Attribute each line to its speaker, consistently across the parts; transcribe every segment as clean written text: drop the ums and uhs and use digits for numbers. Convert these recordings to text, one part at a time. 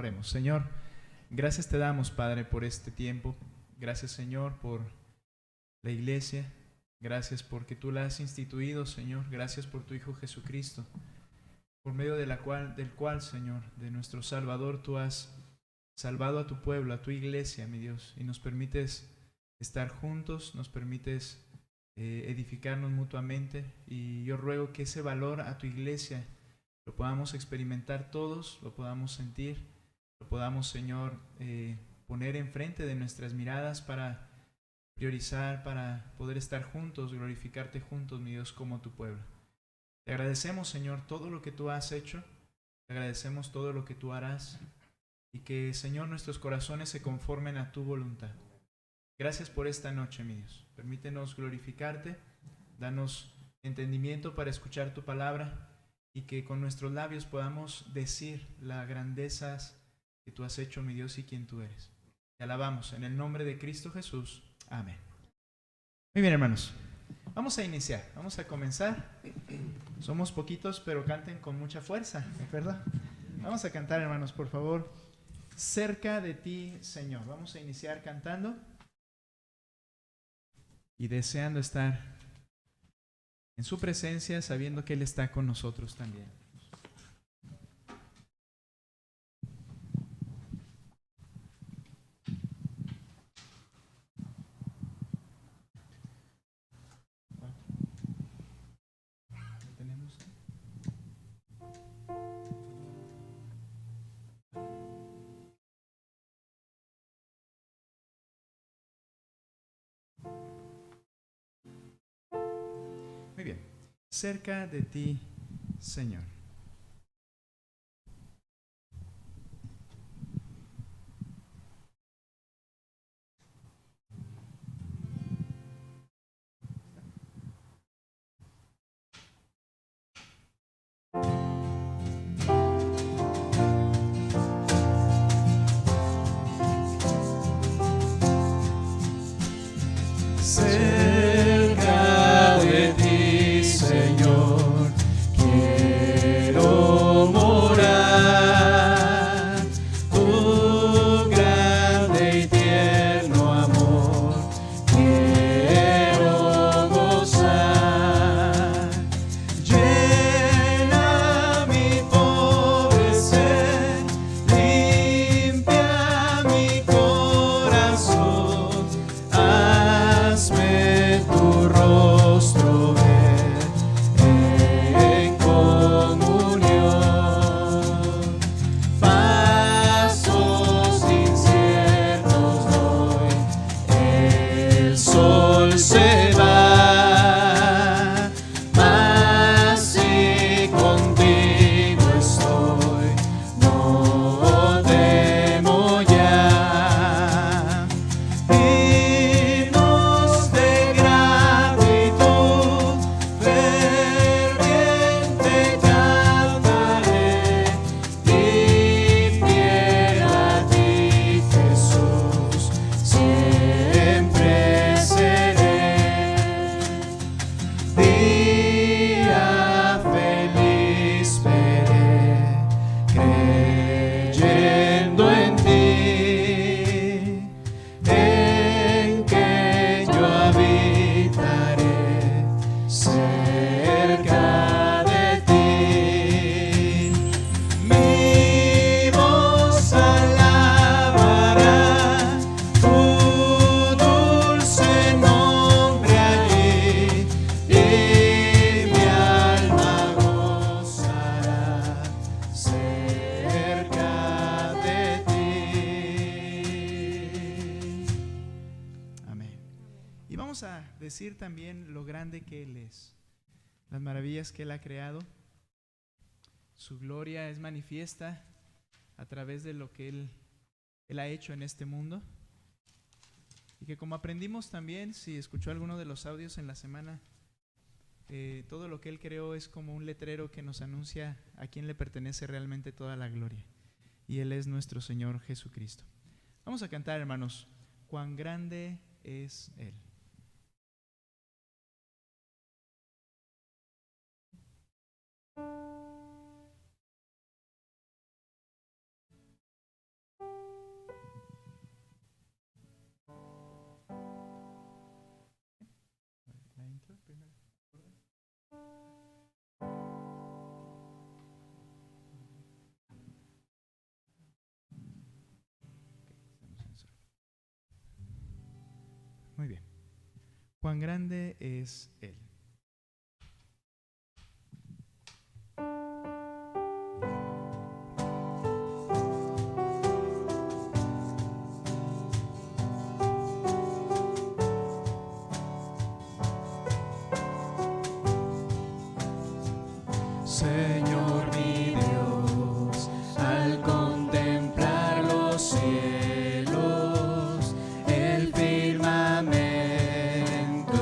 Speaker 1: Oremos. Señor, gracias te damos, Padre, por este tiempo. Gracias, Señor, por la iglesia. Gracias porque tú la has instituido, Señor. Gracias por tu Hijo Jesucristo, por medio del cual, Señor, de nuestro Salvador, tú has salvado a tu pueblo, a tu iglesia, mi Dios, y nos permites estar juntos, nos permites edificarnos mutuamente, y yo ruego que ese valor a tu iglesia lo podamos experimentar todos, lo podamos sentir, lo podamos, Señor, poner enfrente de nuestras miradas para priorizar, para poder estar juntos, glorificarte juntos, mi Dios, como tu pueblo. Te agradecemos, Señor, todo lo que tú has hecho, te agradecemos todo lo que tú harás, y que, Señor, nuestros corazones se conformen a tu voluntad. Gracias por esta noche, mi Dios. Permítenos glorificarte, danos entendimiento para escuchar tu palabra, y que con nuestros labios podamos decir las grandezas que tú has hecho, mi Dios, y quien tú eres. Te alabamos en el nombre de Cristo Jesús. Amén. Muy bien, hermanos. Vamos a iniciar, vamos a comenzar. Somos poquitos, pero canten con mucha fuerza, ¿verdad? Vamos a cantar, hermanos, por favor. Cerca de ti, Señor. Vamos a iniciar cantando y deseando estar en su presencia, sabiendo que Él está con nosotros también. Muy bien. Cerca de ti, Señor. Cerca de ti, Señor, quiero morar. Tu grande y tierno amor quiero gozar. Llena mi pobre ser, limpia mi corazón. Hazme tu rostro ver en comunión. Pasos inciertos doy, el sol se va, mas si contigo estoy, no temo ya. Himnos de gratitud ferviente cantaré, y fiel a ti, Jesús, siempre seré. Día feliz veré, creyendo en ti, en que yo habitaré cerca de ti. Mi voz alabará tu dulce nombre allí, y mi alma gozará cerca de ti. Amén. Y vamos a decir también lo grande que Él es, las maravillas que Él ha creado. Su gloria es manifiesta a través de lo que Él ha hecho en este mundo. Y que, como aprendimos también, si escuchó alguno de los audios en la semana, todo lo que Él creó es como un letrero que nos anuncia a quién le pertenece realmente toda la gloria. Y Él es nuestro Señor Jesucristo. Vamos a cantar, hermanos, cuán grande es Él. cuán grande es Él.
Speaker 2: Señor mi Dios, al contemplar los cielos, el firmamento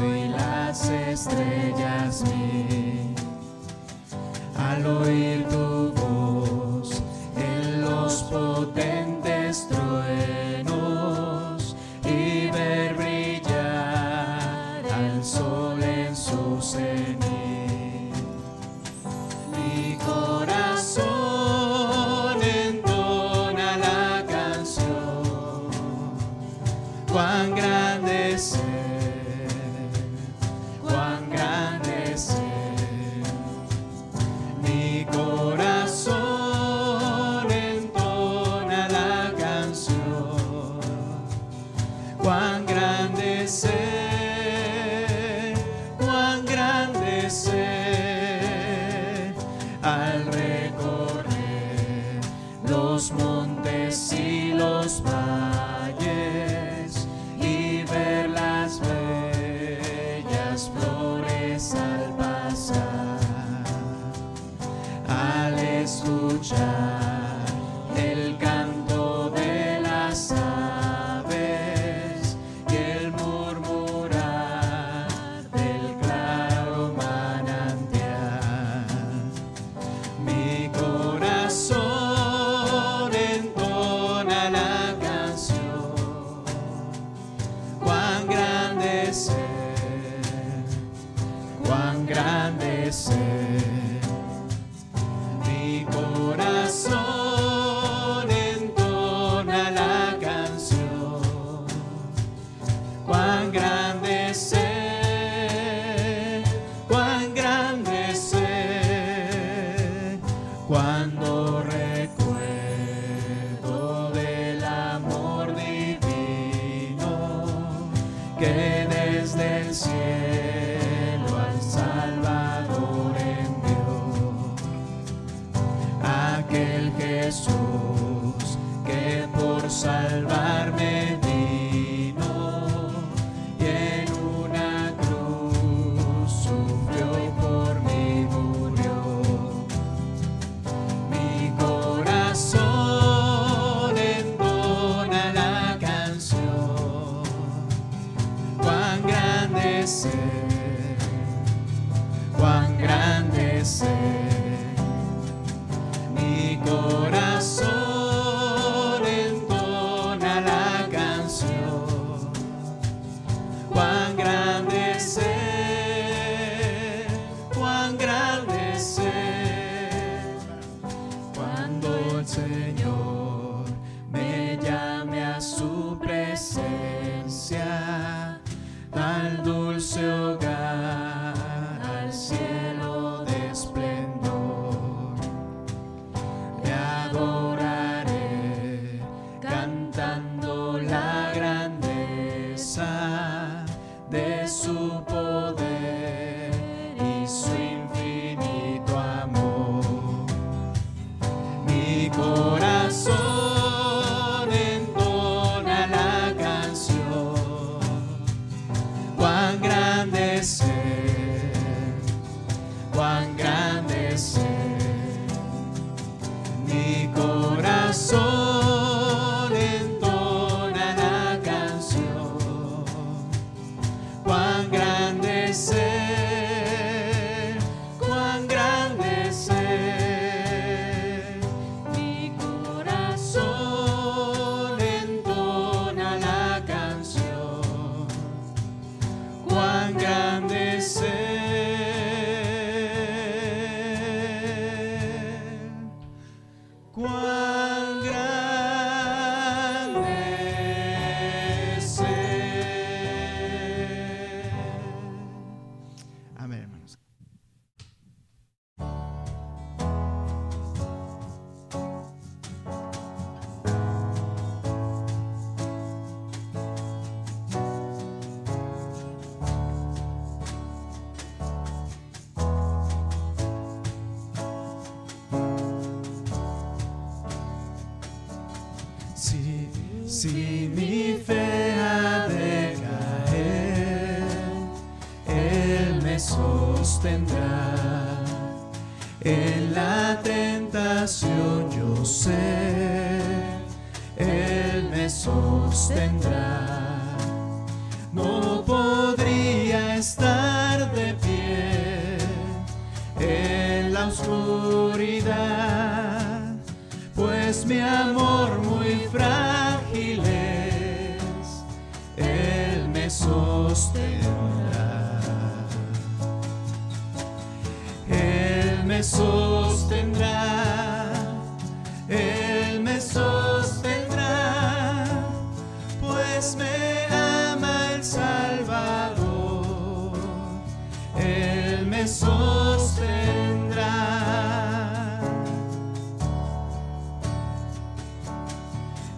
Speaker 2: y las estrellas vi, al oír tu voz en los potentes truenos y ver brillar al sol en su cenit. Mi corazón entona la canción, cuán grande es Él, cuán grande es Él. Mi corazón entona la canción, cuán grande es Él, cuán grande es Él. Al recorrer los montes y los valles y ver las bellas flores al pasar, al escuchar el canto de las aves y el murmurar del claro manantial, mi corazón entona la canción, cuán grande es Él, cuán grande es Él. Mi corazón entona la canción, cuán grande es Él, cuán grande es Él. Cuando recuerdo del amor divino que desde el cielo al Salvador envió, aquel Jesús que por salvarme vino y en una cruz sufrió y por mí murió. Mi corazón entona la canción, cuán grande es Él, cuán grande es Él. Mi corazón entona la canción, cuán grande es Él, cuán grande es Él. Cuando el Señor me llame a su presencia, al dulce hogar, al cielo de esplendor, le adoraré cantando la grandeza de su poder y su infinito amor. Mi corazón entona la canción, cuán grande es Él, cuán grande es Él. Mi corazón entona la canción, cuán grande es Él, cuán grande es Él. Mi corazón entona la canción, cuán grande es Él, cuán grande es Él.
Speaker 1: Amén, hermanos.
Speaker 2: Si mi fe ha de caer, Él me sostendrá. En la tentación yo sé, Él me sostendrá. No podría estar de pie en la oscuridad, pues mi amor muy frágil es, Él me sostendrá. Él me sostendrá, Él me sostendrá, pues me ama el Salvador. Él me sostendrá.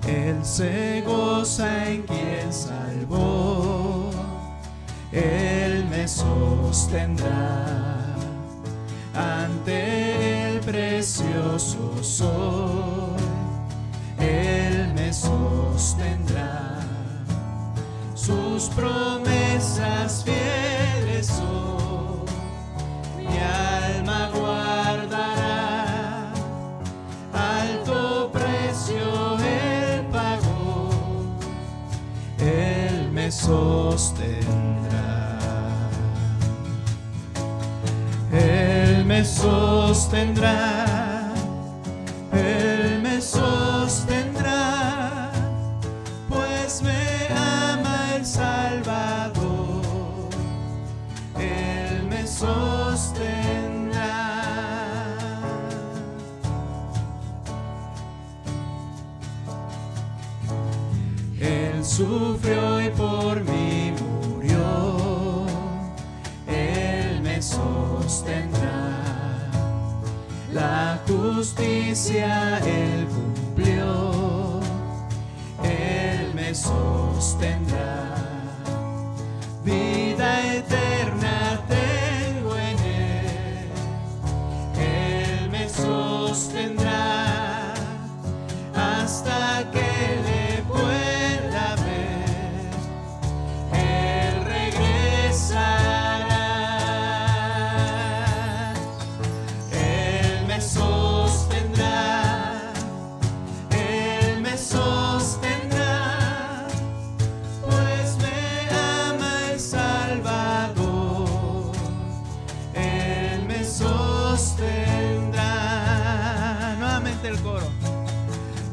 Speaker 2: Él se goza en quien salvó, Él me sostendrá. Ante el precioso sol, Él me sostendrá. Sus promesas fieles son, mi alma guardará. Alto precio Él pagó, Él me sostendrá. Él me sostendrá, Él me sostendrá, pues me ama el Salvador. Él me sostendrá. Él sufrió y por mí murió, Él me sostendrá. La justicia Él cumplió, Él me sostendrá. Vida eterna tengo en Él, Él me sostendrá. Hasta que le pueda ver, Él regresará. Él me sostendrá, Él me sostendrá, pues me ama el Salvador. Él me sostendrá. Nuevamente el coro.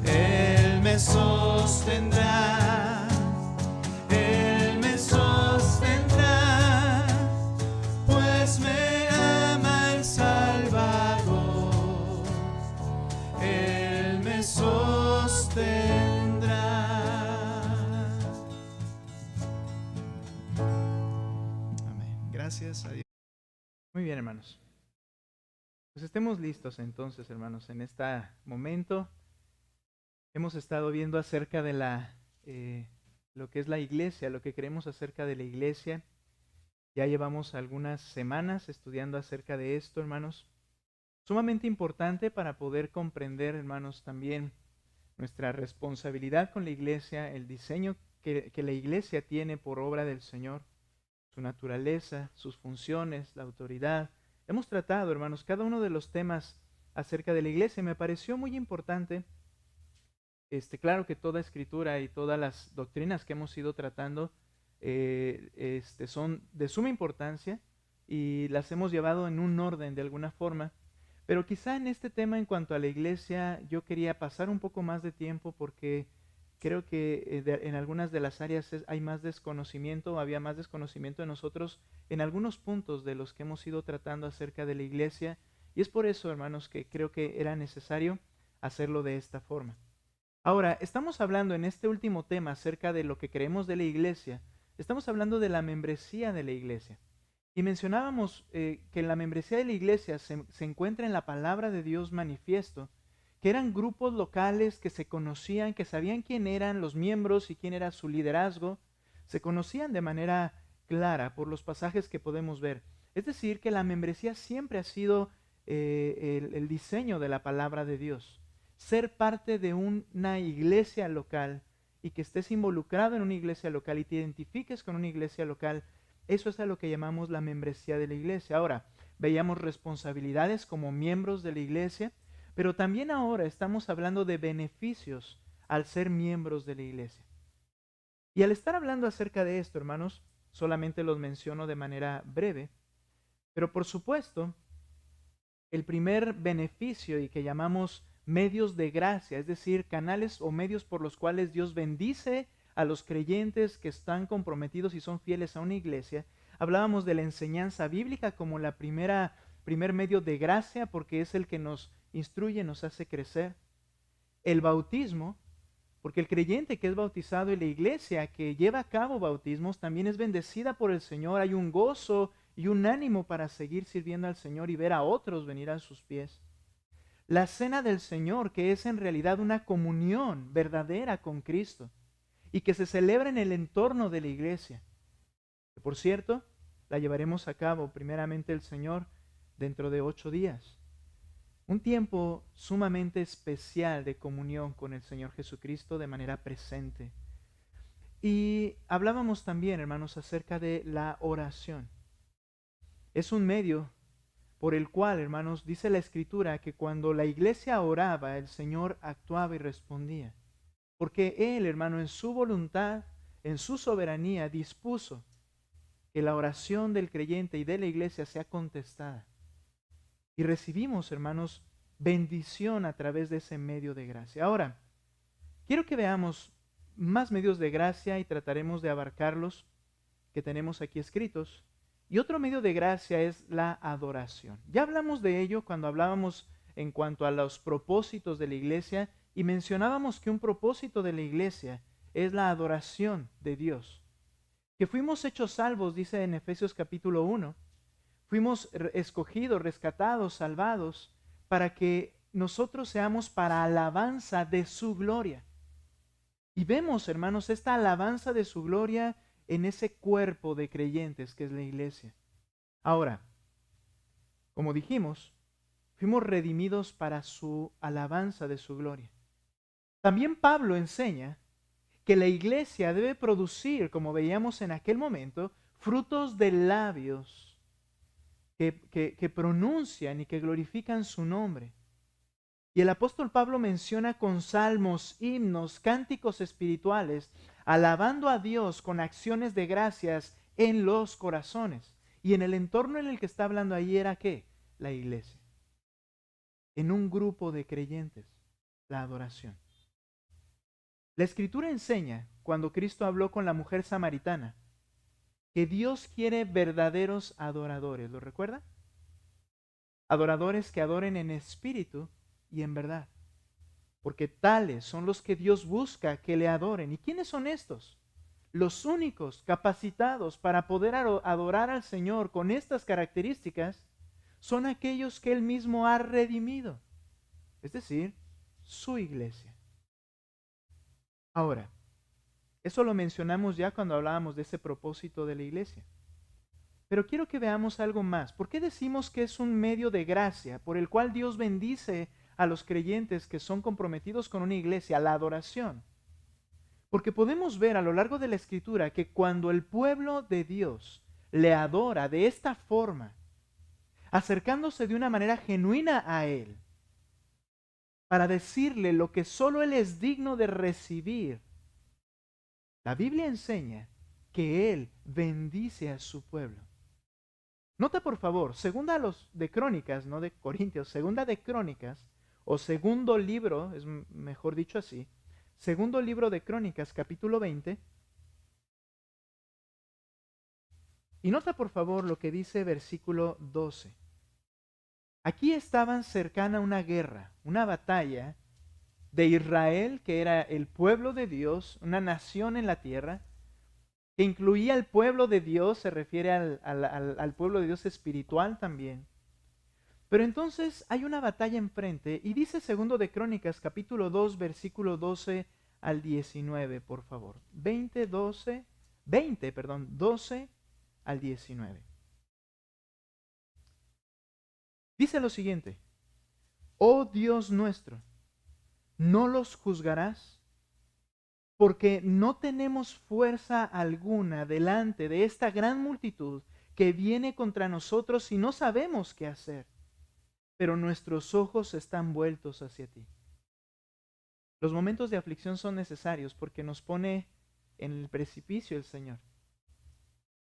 Speaker 2: Él me sostendrá, Él me sostendrá, pues me ama el Salvador. Él me sostendrá.
Speaker 1: Amén. Gracias a Dios. Muy bien, hermanos. Pues estemos listos entonces, hermanos, en este momento. Hemos estado viendo acerca de lo que es la iglesia, lo que creemos acerca de la iglesia. Ya llevamos algunas semanas estudiando acerca de esto, hermanos. Sumamente importante para poder comprender, hermanos, también nuestra responsabilidad con la iglesia, el diseño que la iglesia tiene por obra del Señor, su naturaleza, sus funciones, la autoridad. Hemos tratado, hermanos, cada uno de los temas acerca de la iglesia. Me pareció muy importante. Claro que toda escritura y todas las doctrinas que hemos ido tratando son de suma importancia y las hemos llevado en un orden de alguna forma, pero quizá en este tema en cuanto a la iglesia yo quería pasar un poco más de tiempo porque creo que en algunas de las áreas hay más desconocimiento, había más desconocimiento de nosotros en algunos puntos de los que hemos ido tratando acerca de la iglesia, y es por eso, hermanos, que creo que era necesario hacerlo de esta forma. Ahora, estamos hablando en este último tema acerca de lo que creemos de la iglesia. Estamos hablando de la membresía de la iglesia. Y mencionábamos que la membresía de la iglesia se encuentra en la palabra de Dios manifiesto, que eran grupos locales que se conocían, que sabían quién eran los miembros y quién era su liderazgo. Se conocían de manera clara por los pasajes que podemos ver. Es decir, que la membresía siempre ha sido el diseño de la palabra de Dios. Ser parte de una iglesia local y que estés involucrado en una iglesia local y te identifiques con una iglesia local, eso es a lo que llamamos la membresía de la iglesia. Ahora, veíamos responsabilidades como miembros de la iglesia, pero también ahora estamos hablando de beneficios al ser miembros de la iglesia. Y al estar hablando acerca de esto, hermanos, solamente los menciono de manera breve, pero por supuesto, el primer beneficio y que llamamos medios de gracia, es decir, canales o medios por los cuales Dios bendice a los creyentes que están comprometidos y son fieles a una iglesia. Hablábamos de la enseñanza bíblica como la primer medio de gracia porque es el que nos instruye, nos hace crecer. El bautismo, porque el creyente que es bautizado y la iglesia que lleva a cabo bautismos también es bendecida por el Señor. Hay un gozo y un ánimo para seguir sirviendo al Señor y ver a otros venir a sus pies. La cena del Señor, que es en realidad una comunión verdadera con Cristo y que se celebra en el entorno de la iglesia. Que por cierto, la llevaremos a cabo primeramente el Señor dentro de 8 días. Un tiempo sumamente especial de comunión con el Señor Jesucristo de manera presente. Y hablábamos también, hermanos, acerca de la oración. Es un medio por el cual, hermanos, dice la Escritura que cuando la iglesia oraba, el Señor actuaba y respondía. Porque Él, hermano, en su voluntad, en su soberanía, dispuso que la oración del creyente y de la iglesia sea contestada. Y recibimos, hermanos, bendición a través de ese medio de gracia. Ahora, quiero que veamos más medios de gracia y trataremos de abarcarlos que tenemos aquí escritos. Y otro medio de gracia es la adoración. Ya hablamos de ello cuando hablábamos en cuanto a los propósitos de la iglesia y mencionábamos que un propósito de la iglesia es la adoración de Dios. Que fuimos hechos salvos, dice en Efesios capítulo 1. Fuimos escogidos, rescatados, salvados, para que nosotros seamos para alabanza de su gloria. Y vemos, hermanos, esta alabanza de su gloria en ese cuerpo de creyentes que es la iglesia. Ahora, como dijimos, fuimos redimidos para su alabanza de su gloria. También Pablo enseña que la iglesia debe producir, como veíamos en aquel momento, frutos de labios que pronuncian y que glorifican su nombre. Y el apóstol Pablo menciona con salmos, himnos, cánticos espirituales, alabando a Dios con acciones de gracias en los corazones. Y en el entorno en el que está hablando ahí era ¿qué? La iglesia. En un grupo de creyentes, la adoración. La Escritura enseña, cuando Cristo habló con la mujer samaritana, que Dios quiere verdaderos adoradores. ¿Lo recuerda? Adoradores que adoren en espíritu y en verdad. Porque tales son los que Dios busca que le adoren. ¿Y quiénes son estos? Los únicos capacitados para poder adorar al Señor con estas características son aquellos que Él mismo ha redimido. Es decir, su iglesia. Ahora, eso lo mencionamos ya cuando hablábamos de ese propósito de la iglesia. Pero quiero que veamos algo más. ¿Por qué decimos que es un medio de gracia por el cual Dios bendice a los creyentes que son comprometidos con una iglesia, la adoración? Porque podemos ver a lo largo de la Escritura que cuando el pueblo de Dios le adora de esta forma, acercándose de una manera genuina a Él, para decirle lo que solo Él es digno de recibir, la Biblia enseña que Él bendice a su pueblo. Nota por favor, segunda de Crónicas, no de Corintios, segunda de Crónicas, o segundo libro, es mejor dicho así, segundo libro de Crónicas, capítulo 20. Y nota por favor lo que dice versículo 12. Aquí estaban cercana una guerra, una batalla de Israel, que era el pueblo de Dios, una nación en la tierra, que incluía al pueblo de Dios, se refiere al pueblo de Dios espiritual también. Pero entonces hay una batalla enfrente y dice segundo de Crónicas, capítulo 2, versículo 12 al 19, por favor. 12 al 19. Dice lo siguiente: oh Dios nuestro, ¿no los juzgarás?
Speaker 3: porque no tenemos fuerza alguna delante de esta gran multitud que viene contra nosotros y no sabemos qué hacer, pero nuestros ojos están vueltos hacia ti. Los momentos de aflicción son necesarios porque nos pone en el precipicio el Señor.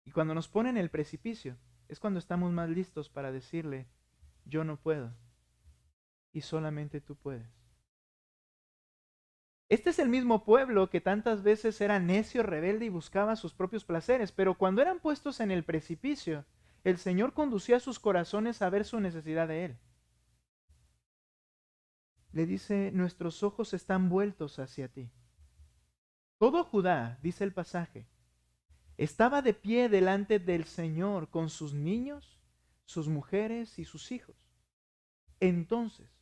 Speaker 3: Y cuando nos pone en el precipicio es cuando estamos más listos para decirle, yo no puedo y solamente tú puedes. Este es el mismo pueblo que tantas veces era necio, rebelde y buscaba sus propios placeres, pero cuando eran puestos en el precipicio, el Señor conducía a sus corazones a ver su necesidad de Él. Le dice, nuestros ojos están vueltos hacia ti. Todo Judá, dice el pasaje, estaba de pie delante del Señor con sus niños, sus mujeres y sus hijos. Entonces,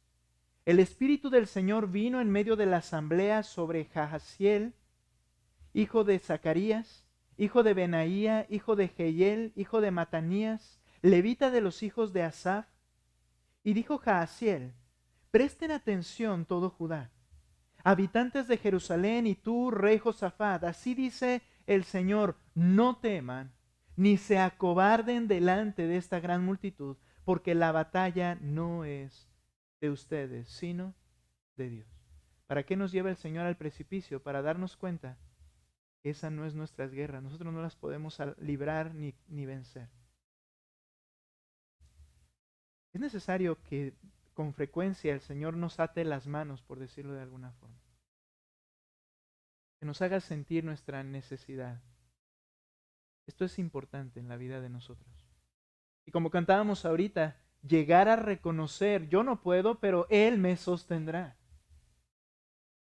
Speaker 3: el Espíritu del Señor vino en medio de la asamblea sobre Jahaziel, hijo de Zacarías, hijo de Benaía, hijo de Jehiel, hijo de Matanías, levita de los hijos de Asaf. Y dijo Jahaziel, presten atención todo Judá, habitantes de Jerusalén y tú, rey Josafat, así dice el Señor, no teman, ni se acobarden delante de esta gran multitud, porque la batalla no es de ustedes, sino de Dios. ¿Para qué nos lleva el Señor al precipicio? Para darnos cuenta que esa no es nuestra guerra. Nosotros no las podemos librar ni vencer. Es necesario que con frecuencia el Señor nos ate las manos, por decirlo de alguna forma. Que nos haga sentir nuestra necesidad. Esto es importante en la vida de nosotros. Y como cantábamos ahorita, llegar a reconocer, yo no puedo, pero Él me sostendrá.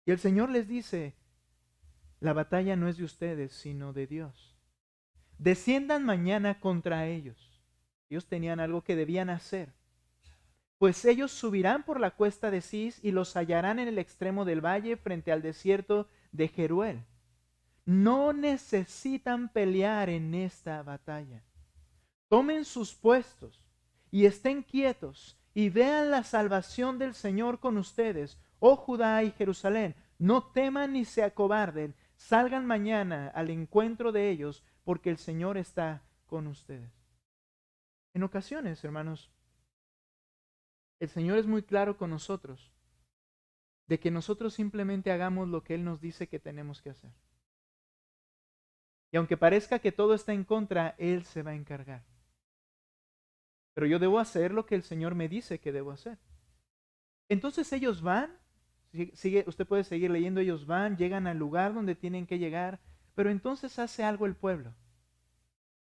Speaker 3: Y el Señor les dice, la batalla no es de ustedes, sino de Dios. Desciendan mañana contra ellos. Ellos tenían algo que debían hacer. Pues ellos subirán por la cuesta de Cis y los hallarán en el extremo del valle frente al desierto de Jeruel. No necesitan pelear en esta batalla. Tomen sus puestos y estén quietos y vean la salvación del Señor con ustedes, oh Judá y Jerusalén. No teman ni se acobarden. Salgan mañana al encuentro de ellos, porque el Señor está con ustedes. En ocasiones, hermanos, el Señor es muy claro con nosotros, de que nosotros simplemente hagamos lo que Él nos dice que tenemos que hacer. Y aunque parezca que todo está en contra, Él se va a encargar. Pero yo debo hacer lo que el Señor me dice que debo hacer. Entonces ellos van, usted puede seguir leyendo, ellos van, llegan al lugar donde tienen que llegar, pero entonces hace algo el pueblo,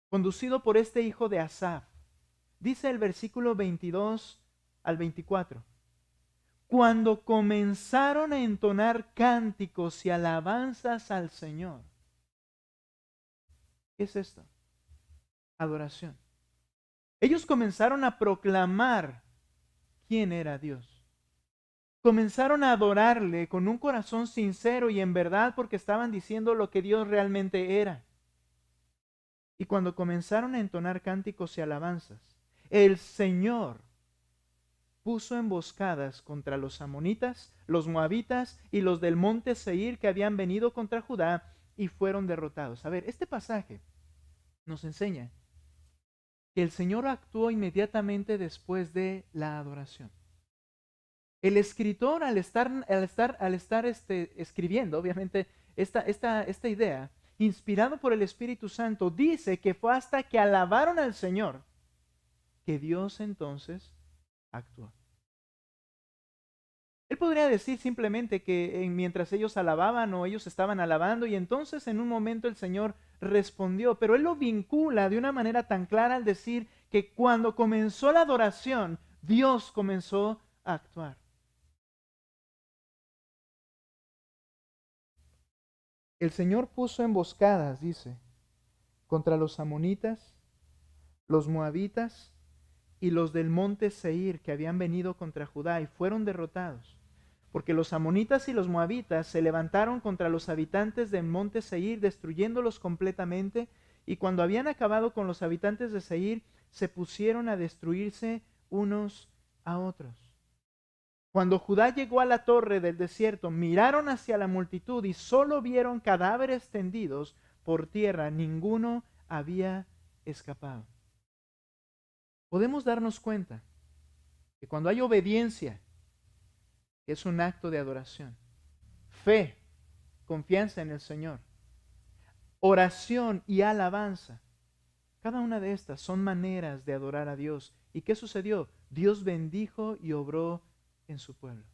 Speaker 3: conducido por este hijo de Asaf. Dice el versículo 22 al 24. Cuando comenzaron a entonar cánticos y alabanzas al Señor. ¿Qué es esto? Adoración. Ellos comenzaron a proclamar quién era Dios. Comenzaron a adorarle con un corazón sincero y en verdad porque estaban diciendo lo que Dios realmente era. Y cuando comenzaron a entonar cánticos y alabanzas, el Señor puso emboscadas contra los amonitas, los moabitas y los del monte Seir que habían venido contra Judá y fueron derrotados. A ver, este pasaje nos enseña que el Señor actuó inmediatamente después de la adoración. El escritor al estar escribiendo, obviamente, esta idea, inspirado por el Espíritu Santo, dice que fue hasta que alabaron al Señor que Dios entonces actuó. Él podría decir simplemente que mientras ellos alababan o ellos estaban alabando y entonces en un momento el Señor respondió, pero Él lo vincula de una manera tan clara al decir que cuando comenzó la adoración, Dios comenzó a actuar. El Señor puso emboscadas, dice, contra los amonitas, los moabitas y los del monte Seir que habían venido contra Judá y fueron derrotados. Porque los amonitas y los moabitas se levantaron contra los habitantes del monte Seir, destruyéndolos completamente, y cuando habían acabado con los habitantes de Seir, se pusieron a destruirse unos a otros. Cuando Judá llegó a la torre del desierto, miraron hacia la multitud y solo vieron cadáveres tendidos por tierra. Ninguno había escapado. Podemos darnos cuenta que cuando hay obediencia, que es un acto de adoración, fe, confianza en el Señor, oración y alabanza, cada una de estas son maneras de adorar a Dios. ¿Y qué sucedió? Dios bendijo y obró en su pueblo.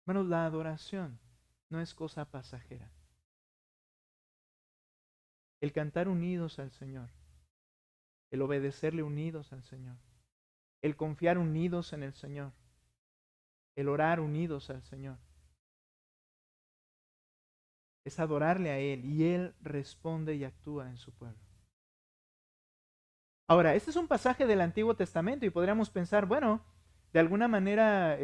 Speaker 3: Hermanos, la adoración no es cosa pasajera. El cantar unidos al Señor, el obedecerle unidos al Señor, el confiar unidos en el Señor, el orar unidos al Señor, es adorarle a Él y Él responde y actúa en su pueblo. Ahora, este es un pasaje del Antiguo Testamento y podríamos pensar, bueno, de alguna manera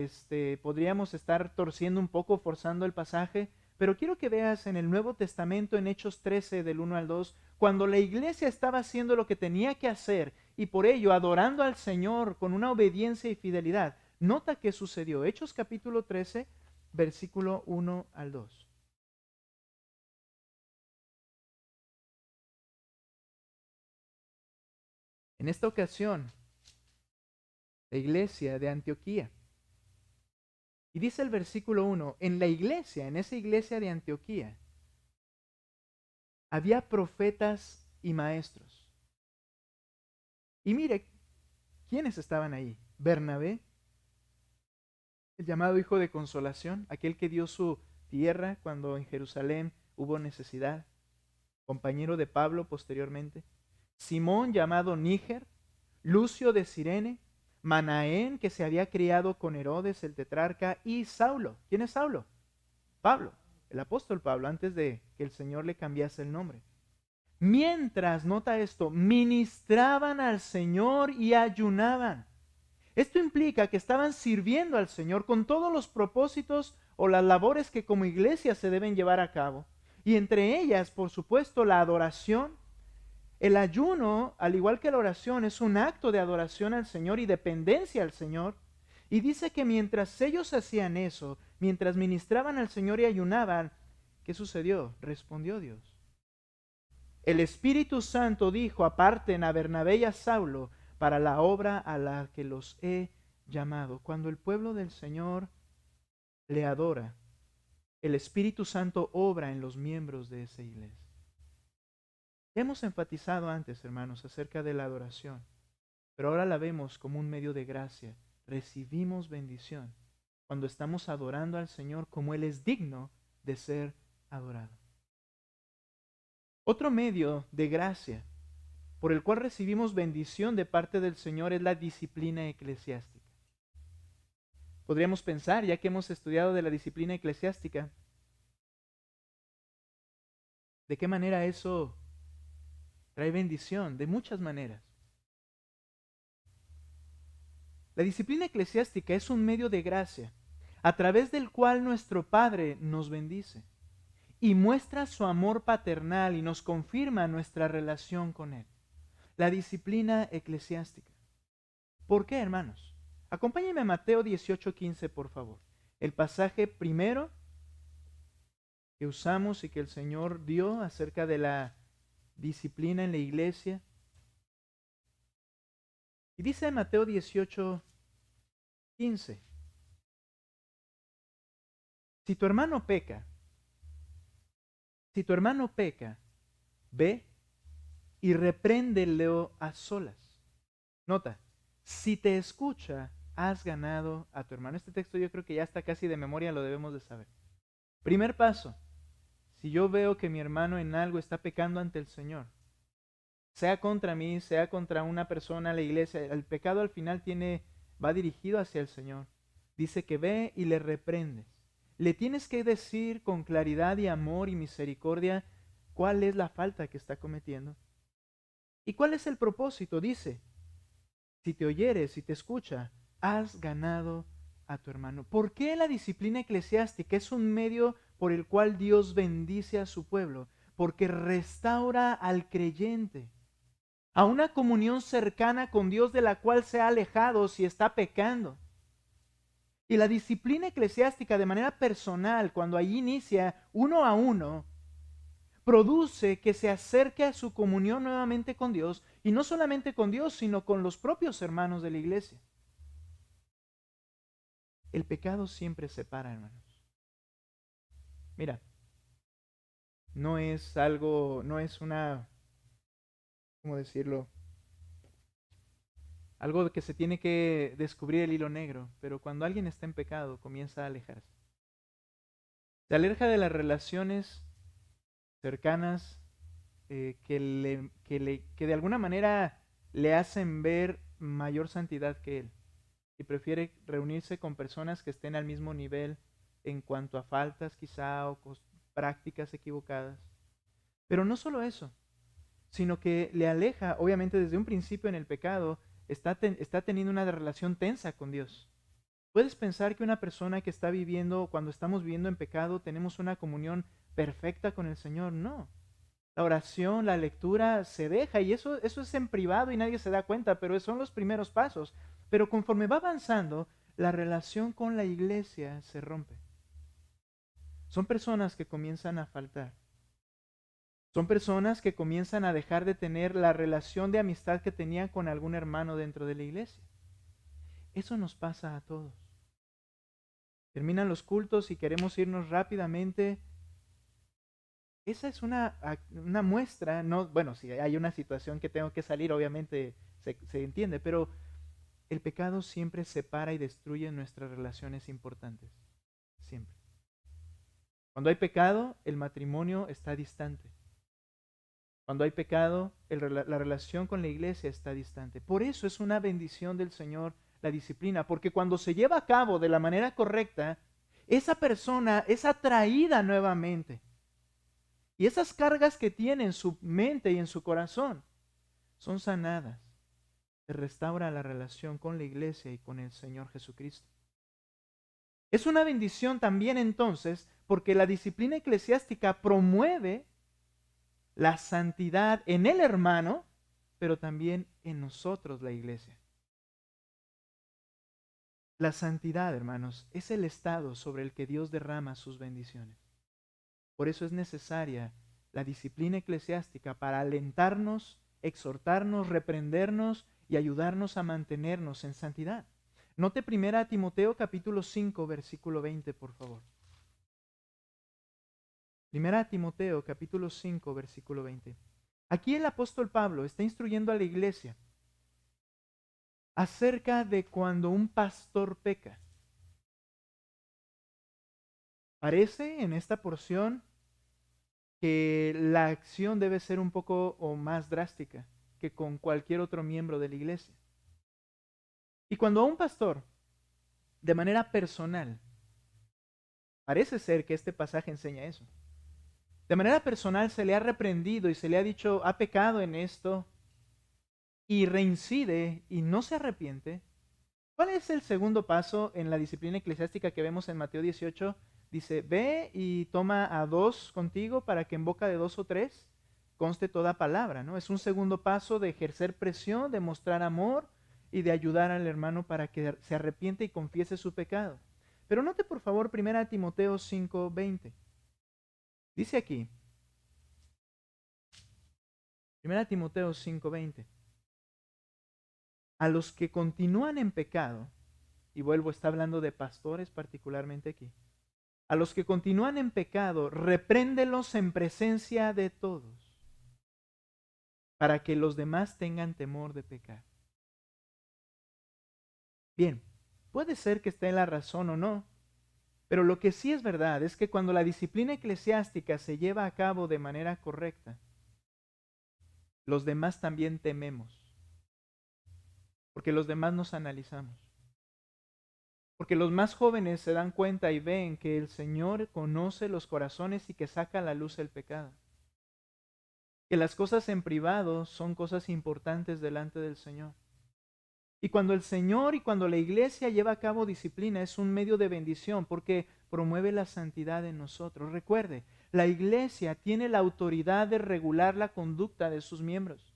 Speaker 3: podríamos estar torciendo un poco, forzando el pasaje, pero quiero que veas en el Nuevo Testamento, en Hechos 13, del 1 al 2, cuando la iglesia estaba haciendo lo que tenía que hacer y por ello adorando al Señor con una obediencia y fidelidad. Nota qué sucedió. Hechos capítulo 13, versículo 1 al 2. En esta ocasión, la iglesia de Antioquía. Y dice el versículo 1, en la iglesia, en esa iglesia de Antioquía, había profetas y maestros. Y mire, ¿quiénes estaban ahí? Bernabé, el llamado hijo de consolación, aquel que dio su tierra cuando en Jerusalén hubo necesidad, compañero de Pablo posteriormente. Simón, llamado Níger, Lucio de Cirene, Manaén, que se había criado con Herodes el tetrarca, y Saulo. ¿Quién es Saulo? Pablo, el apóstol Pablo, antes de que el Señor le cambiase el nombre. Mientras, nota esto, ministraban al Señor y ayunaban. Esto implica que estaban sirviendo al Señor con todos los propósitos o las labores que como iglesia se deben llevar a cabo. Y entre ellas, por supuesto, la adoración. El ayuno, al igual que la oración, es un acto de adoración al Señor y dependencia al Señor. Y dice que mientras ellos hacían eso, mientras ministraban al Señor y ayunaban, ¿qué sucedió? Respondió Dios. El Espíritu Santo dijo, aparten a Bernabé y a Saulo para la obra a la que los he llamado. Cuando el pueblo del Señor le adora, el Espíritu Santo obra en los miembros de esa iglesia. Hemos enfatizado antes, hermanos, acerca de la adoración, pero ahora la vemos como un medio de gracia. Recibimos bendición cuando estamos adorando al Señor como Él es digno de ser adorado. Otro medio de gracia por el cual recibimos bendición de parte del Señor es la disciplina eclesiástica. Podríamos pensar, ya que hemos estudiado de la disciplina eclesiástica, ¿de qué manera eso trae bendición? De muchas maneras. La disciplina eclesiástica es un medio de gracia a través del cual nuestro Padre nos bendice y muestra su amor paternal y nos confirma nuestra relación con Él. La disciplina eclesiástica. ¿Por qué, hermanos? Acompáñenme a Mateo 18:15, por favor. El pasaje primero que usamos y que el Señor dio acerca de la disciplina en la iglesia. Y dice Mateo 18:15, si tu hermano peca, ve y repréndelo a solas. Nota, si te escucha, has ganado a tu hermano. Este texto yo creo que ya está casi de memoria, lo debemos de saber. Primer paso, si yo veo que mi hermano en algo está pecando ante el Señor, sea contra mí, sea contra una persona, la iglesia, el pecado al final va dirigido hacia el Señor. Dice que ve y le reprendes. Le tienes que decir con claridad y amor y misericordia cuál es la falta que está cometiendo. ¿Y cuál es el propósito? Dice, si te oyeres, si te escucha, has ganado a tu hermano. ¿Por qué la disciplina eclesiástica es un medio por el cual Dios bendice a su pueblo? Porque restaura al creyente a una comunión cercana con Dios de la cual se ha alejado si está pecando. Y la disciplina eclesiástica de manera personal, cuando allí inicia uno a uno, produce que se acerque a su comunión nuevamente con Dios, y no solamente con Dios, sino con los propios hermanos de la iglesia. El pecado siempre separa, hermanos. Mira, no es algo, no es una, ¿cómo decirlo? Algo que se tiene que descubrir el hilo negro, pero cuando alguien está en pecado comienza a alejarse. Se aleja de las relaciones cercanas que de alguna manera le hacen ver mayor santidad que él. Y prefiere reunirse con personas que estén al mismo nivel en cuanto a faltas quizá o prácticas equivocadas. Pero no solo eso, sino que le aleja, obviamente desde un principio en el pecado, está teniendo una relación tensa con Dios. ¿Puedes pensar que una persona que está viviendo, cuando estamos viviendo en pecado, tenemos una comunión perfecta con el Señor? No. La oración, la lectura se deja y eso es en privado y nadie se da cuenta, pero son los primeros pasos. Pero conforme va avanzando, la relación con la iglesia se rompe. Son personas que comienzan a faltar. Son personas que comienzan a dejar de tener la relación de amistad que tenían con algún hermano dentro de la iglesia. Eso nos pasa a todos. Terminan los cultos y queremos irnos rápidamente. Esa es una muestra, no, bueno, si hay una situación que tengo que salir, obviamente se entiende, pero el pecado siempre separa y destruye nuestras relaciones importantes. Siempre. Cuando hay pecado, el matrimonio está distante. Cuando hay pecado, la relación con la iglesia está distante. Por eso es una bendición del Señor la disciplina, porque cuando se lleva a cabo de la manera correcta, esa persona es atraída nuevamente. Y esas cargas que tiene en su mente y en su corazón son sanadas. Se restaura la relación con la iglesia y con el Señor Jesucristo. Es una bendición también entonces porque la disciplina eclesiástica promueve la santidad en el hermano, pero también en nosotros, la iglesia. La santidad, hermanos, es el estado sobre el que Dios derrama sus bendiciones. Por eso es necesaria la disciplina eclesiástica para alentarnos, exhortarnos, reprendernos y ayudarnos a mantenernos en santidad. Note 1 Timoteo capítulo 5, versículo 20, por favor. 1 Timoteo capítulo 5, versículo 20. Aquí el apóstol Pablo está instruyendo a la iglesia acerca de cuando un pastor peca. Parece en esta porción que la acción debe ser un poco o más drástica que con cualquier otro miembro de la iglesia. Y cuando a un pastor, de manera personal, parece ser que este pasaje enseña eso. De manera personal se le ha reprendido y se le ha dicho, ha pecado en esto, y reincide y no se arrepiente. ¿Cuál es el segundo paso en la disciplina eclesiástica que vemos en Mateo 18? Dice, ve y toma a 2 contigo para que en boca de 2 o 3 conste toda palabra, ¿no? Es un segundo paso de ejercer presión, de mostrar amor y de ayudar al hermano para que se arrepiente y confiese su pecado. Pero note por favor 1 Timoteo 5:20. Dice aquí, 1 Timoteo 5:20. A los que continúan en pecado, y vuelvo, está hablando de pastores particularmente aquí, a los que continúan en pecado, repréndelos en presencia de todos, para que los demás tengan temor de pecar. Bien, puede ser que esté en la razón o no, pero lo que sí es verdad es que cuando la disciplina eclesiástica se lleva a cabo de manera correcta, los demás también tememos, porque los demás nos analizamos. Porque los más jóvenes se dan cuenta y ven que el Señor conoce los corazones y que saca a la luz el pecado. Que las cosas en privado son cosas importantes delante del Señor. Y cuando el Señor y cuando la iglesia lleva a cabo disciplina es un medio de bendición porque promueve la santidad en nosotros. Recuerde, la iglesia tiene la autoridad de regular la conducta de sus miembros.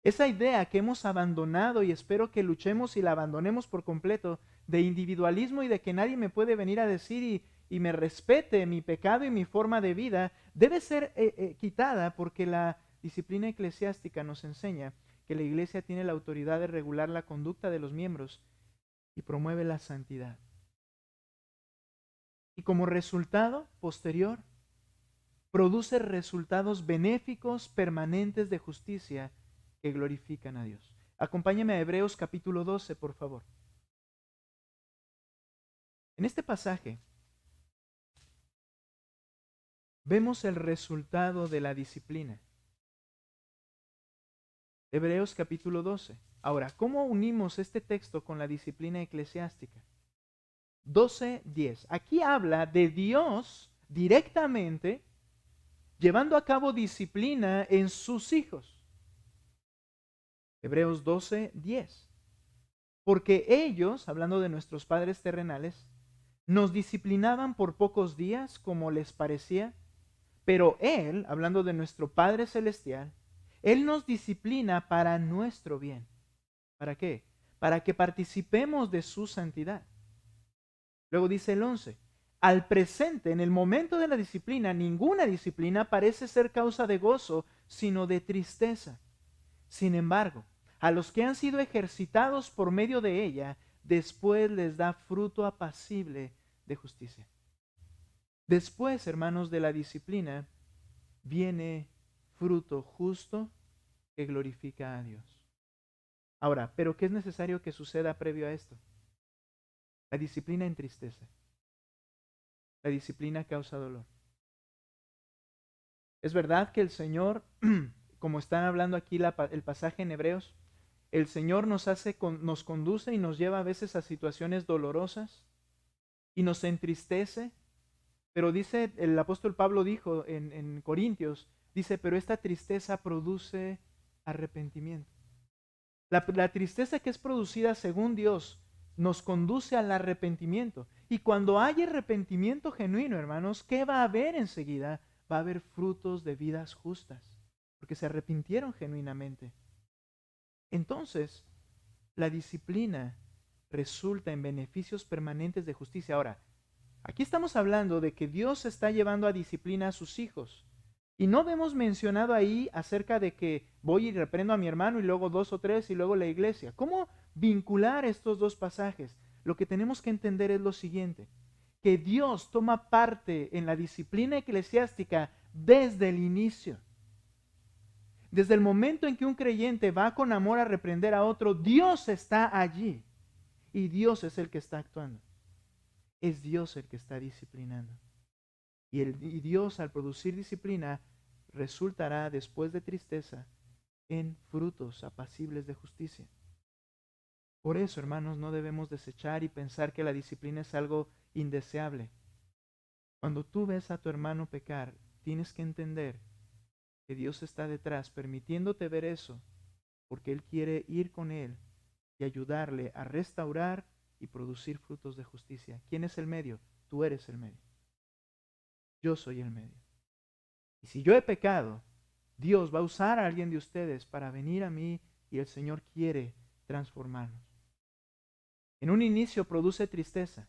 Speaker 3: Esa idea que hemos abandonado, y espero que luchemos y la abandonemos por completo, de individualismo y de que nadie me puede venir a decir y me respete mi pecado y mi forma de vida, debe ser quitada, porque la disciplina eclesiástica nos enseña que la iglesia tiene la autoridad de regular la conducta de los miembros y promueve la santidad. Y como resultado posterior, produce resultados benéficos, permanentes de justicia que glorifican a Dios. Acompáñame a Hebreos capítulo 12, por favor. En este pasaje vemos el resultado de la disciplina. Hebreos capítulo 12. Ahora, ¿cómo unimos este texto con la disciplina eclesiástica? 12:10. Aquí habla de Dios directamente llevando a cabo disciplina en sus hijos. Hebreos 12:10. Porque ellos, hablando de nuestros padres terrenales, nos disciplinaban por pocos días como les parecía, pero Él, hablando de nuestro Padre Celestial, Él nos disciplina para nuestro bien. ¿Para qué? Para que participemos de su santidad. Luego dice el 11, al presente, en el momento de la disciplina, ninguna disciplina parece ser causa de gozo, sino de tristeza. Sin embargo, a los que han sido ejercitados por medio de ella, después les da fruto apacible de justicia. Después, hermanos, de la disciplina, viene fruto justo que glorifica a Dios. Ahora, ¿pero qué es necesario que suceda previo a esto? La disciplina entristece. La disciplina causa dolor. Es verdad que el Señor, como están hablando aquí el pasaje en Hebreos, el Señor nos conduce y nos lleva a veces a situaciones dolorosas y nos entristece, pero dice, el apóstol Pablo dijo en Corintios, dice, pero esta tristeza produce arrepentimiento. La tristeza que es producida según Dios nos conduce al arrepentimiento. Y cuando hay arrepentimiento genuino, hermanos, ¿qué va a haber enseguida? Va a haber frutos de vidas justas, porque se arrepintieron genuinamente. Entonces, la disciplina resulta en beneficios permanentes de justicia. Ahora, aquí estamos hablando de que Dios está llevando a disciplina a sus hijos. Y no vemos mencionado ahí acerca de que voy y reprendo a mi hermano y luego 2 o 3 y luego la iglesia. ¿Cómo vincular estos dos pasajes? Lo que tenemos que entender es lo siguiente, que Dios toma parte en la disciplina eclesiástica desde el inicio. Desde el momento en que un creyente va con amor a reprender a otro, Dios está allí y Dios es el que está actuando. Es Dios el que está disciplinando. Y Dios, al producir disciplina, resultará después de tristeza en frutos apacibles de justicia. Por eso, hermanos, no debemos desechar y pensar que la disciplina es algo indeseable. Cuando tú ves a tu hermano pecar, tienes que entender que Dios está detrás, permitiéndote ver eso, porque Él quiere ir con él y ayudarle a restaurar y producir frutos de justicia. ¿Quién es el medio? Tú eres el medio. Yo soy el medio. Y si yo he pecado, Dios va a usar a alguien de ustedes para venir a mí y el Señor quiere transformarnos. En un inicio produce tristeza,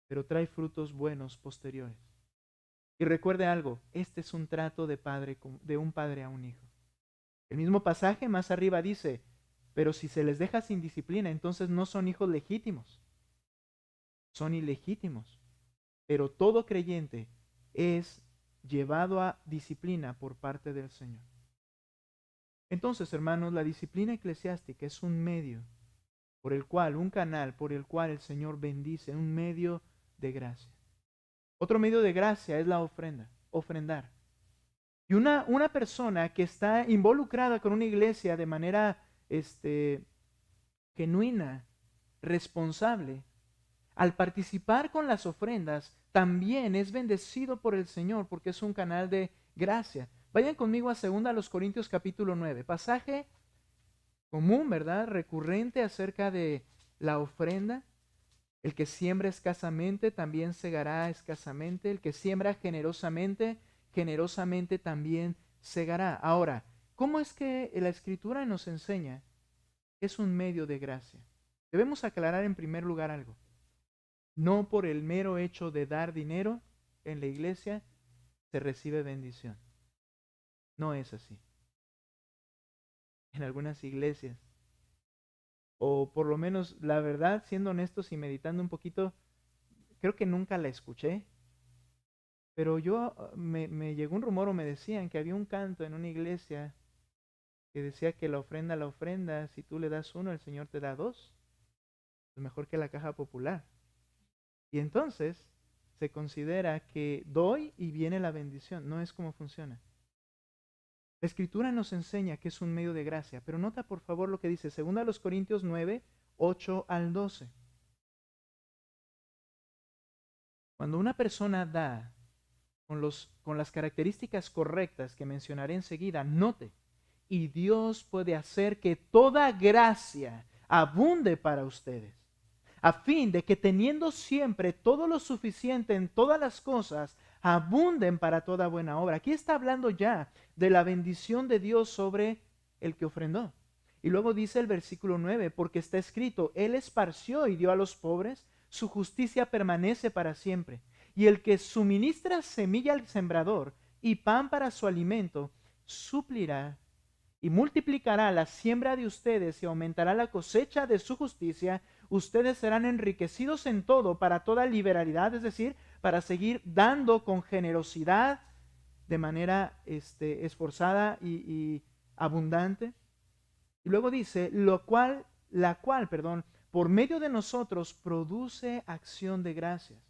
Speaker 3: pero trae frutos buenos posteriores. Y recuerde algo, este es un trato de un padre a un hijo. El mismo pasaje más arriba dice, pero si se les deja sin disciplina, entonces no son hijos legítimos, son ilegítimos. Pero todo creyente es llevado a disciplina por parte del Señor. Entonces, hermanos, la disciplina eclesiástica es un medio un canal por el cual el Señor bendice, un medio de gracia. Otro medio de gracia es la ofrenda, ofrendar. Y una persona que está involucrada con una iglesia de manera genuina, responsable, al participar con las ofrendas, también es bendecido por el Señor porque es un canal de gracia. Vayan conmigo a 2 Corintios capítulo 9, pasaje común, ¿verdad? Recurrente acerca de la ofrenda. El que siembra escasamente también segará escasamente. El que siembra generosamente, generosamente también segará. Ahora, ¿cómo es que la Escritura nos enseña que es un medio de gracia? Debemos aclarar en primer lugar algo. No por el mero hecho de dar dinero en la iglesia se recibe bendición. No es así. En algunas iglesias, o por lo menos la verdad, siendo honestos y meditando un poquito, creo que nunca la escuché, pero me llegó un rumor o me decían que había un canto en una iglesia que decía que la ofrenda, si tú le das uno, el Señor te da dos. Es mejor que la caja popular. Y entonces se considera que doy y viene la bendición. No es como funciona. La Escritura nos enseña que es un medio de gracia, pero nota por favor lo que dice 2 Corintios 9, 8 al 12. Cuando una persona da con las características correctas que mencionaré enseguida, note, y Dios puede hacer que toda gracia abunde para ustedes, a fin de que teniendo siempre todo lo suficiente en todas las cosas, abunden para toda buena obra. Aquí está hablando ya de la bendición de Dios sobre el que ofrendó. Y luego dice el versículo 9, porque está escrito, Él esparció y dio a los pobres, su justicia permanece para siempre. Y el que suministra semilla al sembrador y pan para su alimento, suplirá y multiplicará la siembra de ustedes y aumentará la cosecha de su justicia. Ustedes serán enriquecidos en todo para toda liberalidad, es decir, para seguir dando con generosidad de manera esforzada y abundante. Y luego dice, la cual, por medio de nosotros produce acción de gracias.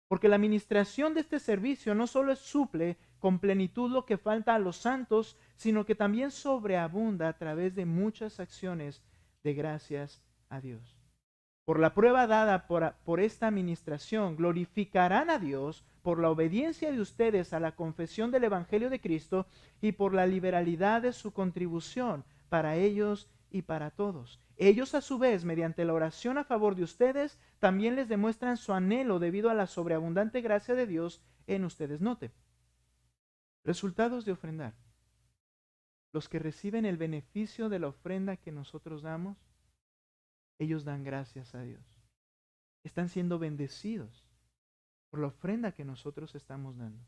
Speaker 3: Porque la administración de este servicio no solo suple con plenitud lo que falta a los santos, sino que también sobreabunda a través de muchas acciones de gracias a Dios. Por la prueba dada por esta administración, glorificarán a Dios por la obediencia de ustedes a la confesión del Evangelio de Cristo y por la liberalidad de su contribución para ellos y para todos. Ellos a su vez, mediante la oración a favor de ustedes, también les demuestran su anhelo debido a la sobreabundante gracia de Dios en ustedes. Note, resultados de ofrendar. Los que reciben el beneficio de la ofrenda que nosotros damos, ellos dan gracias a Dios. Están siendo bendecidos por la ofrenda que nosotros estamos dando.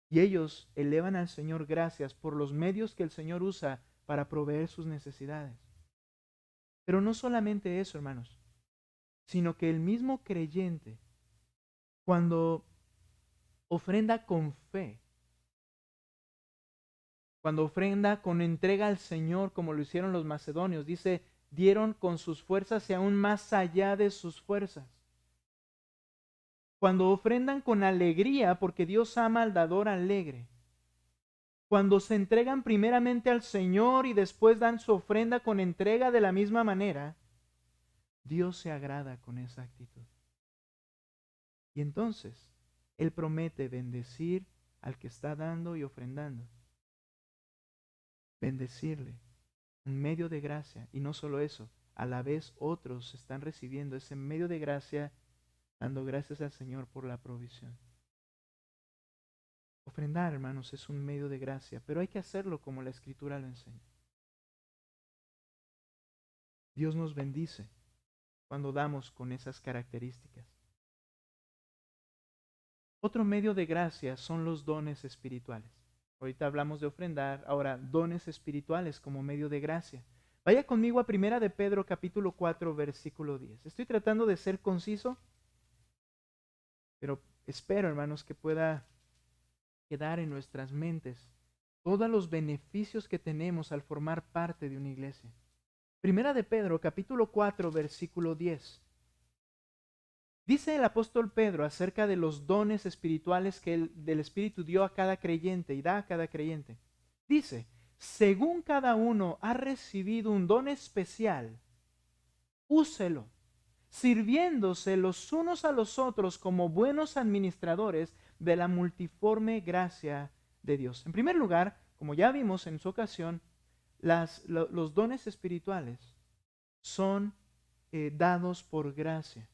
Speaker 3: Y ellos elevan al Señor gracias por los medios que el Señor usa para proveer sus necesidades. Pero no solamente eso, hermanos, sino que el mismo creyente, cuando ofrenda con fe, cuando ofrenda con entrega al Señor, como lo hicieron los macedonios, dice, dieron con sus fuerzas y aún más allá de sus fuerzas. Cuando ofrendan con alegría, porque Dios ama al dador alegre. Cuando se entregan primeramente al Señor y después dan su ofrenda con entrega de la misma manera, Dios se agrada con esa actitud. Y entonces, Él promete bendecir al que está dando y ofrendando. Bendecirle, un medio de gracia. Y no solo eso, a la vez otros están recibiendo ese medio de gracia, dando gracias al Señor por la provisión. Ofrendar, hermanos, es un medio de gracia, pero hay que hacerlo como la Escritura lo enseña. Dios nos bendice cuando damos con esas características. Otro medio de gracia son los dones espirituales. Ahorita hablamos de ofrendar, ahora dones espirituales como medio de gracia. Vaya conmigo a 1 de Pedro capítulo 4 versículo 10. Estoy tratando de ser conciso, pero espero, hermanos, que pueda quedar en nuestras mentes todos los beneficios que tenemos al formar parte de una iglesia. 1 de Pedro capítulo 4 versículo 10. Dice el apóstol Pedro acerca de los dones espirituales que el Espíritu dio a cada creyente y da a cada creyente. Dice, según cada uno ha recibido un don especial, úselo, sirviéndose los unos a los otros como buenos administradores de la multiforme gracia de Dios. En primer lugar, como ya vimos en su ocasión, los dones espirituales son dados por gracia.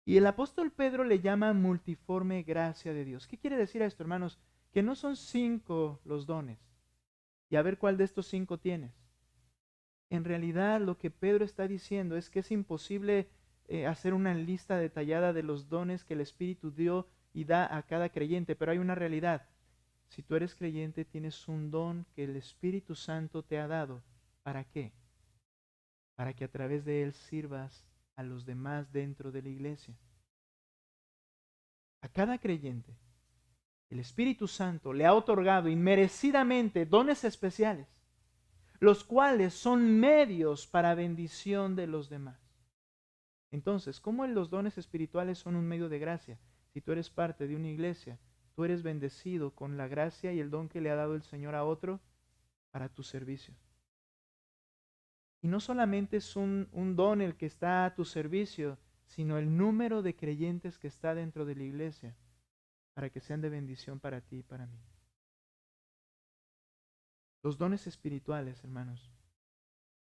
Speaker 3: Y el apóstol Pedro le llama multiforme gracia de Dios. ¿Qué quiere decir esto, hermanos? Que no son 5 los dones, y a ver cuál de estos 5 tienes. En realidad lo que Pedro está diciendo es que es imposible hacer una lista detallada de los dones que el Espíritu dio y da a cada creyente, pero hay una realidad. Si tú eres creyente, tienes un don que el Espíritu Santo te ha dado. ¿Para qué? Para que a través de él sirvas a los demás dentro de la iglesia. A cada creyente, el Espíritu Santo le ha otorgado inmerecidamente dones especiales, los cuales son medios para bendición de los demás. Entonces, ¿cómo los dones espirituales son un medio de gracia? Si tú eres parte de una iglesia, tú eres bendecido con la gracia y el don que le ha dado el Señor a otro para tu servicio. Y no solamente es un don el que está a tu servicio, sino el número de creyentes que está dentro de la iglesia, para que sean de bendición para ti y para mí. Los dones espirituales, hermanos,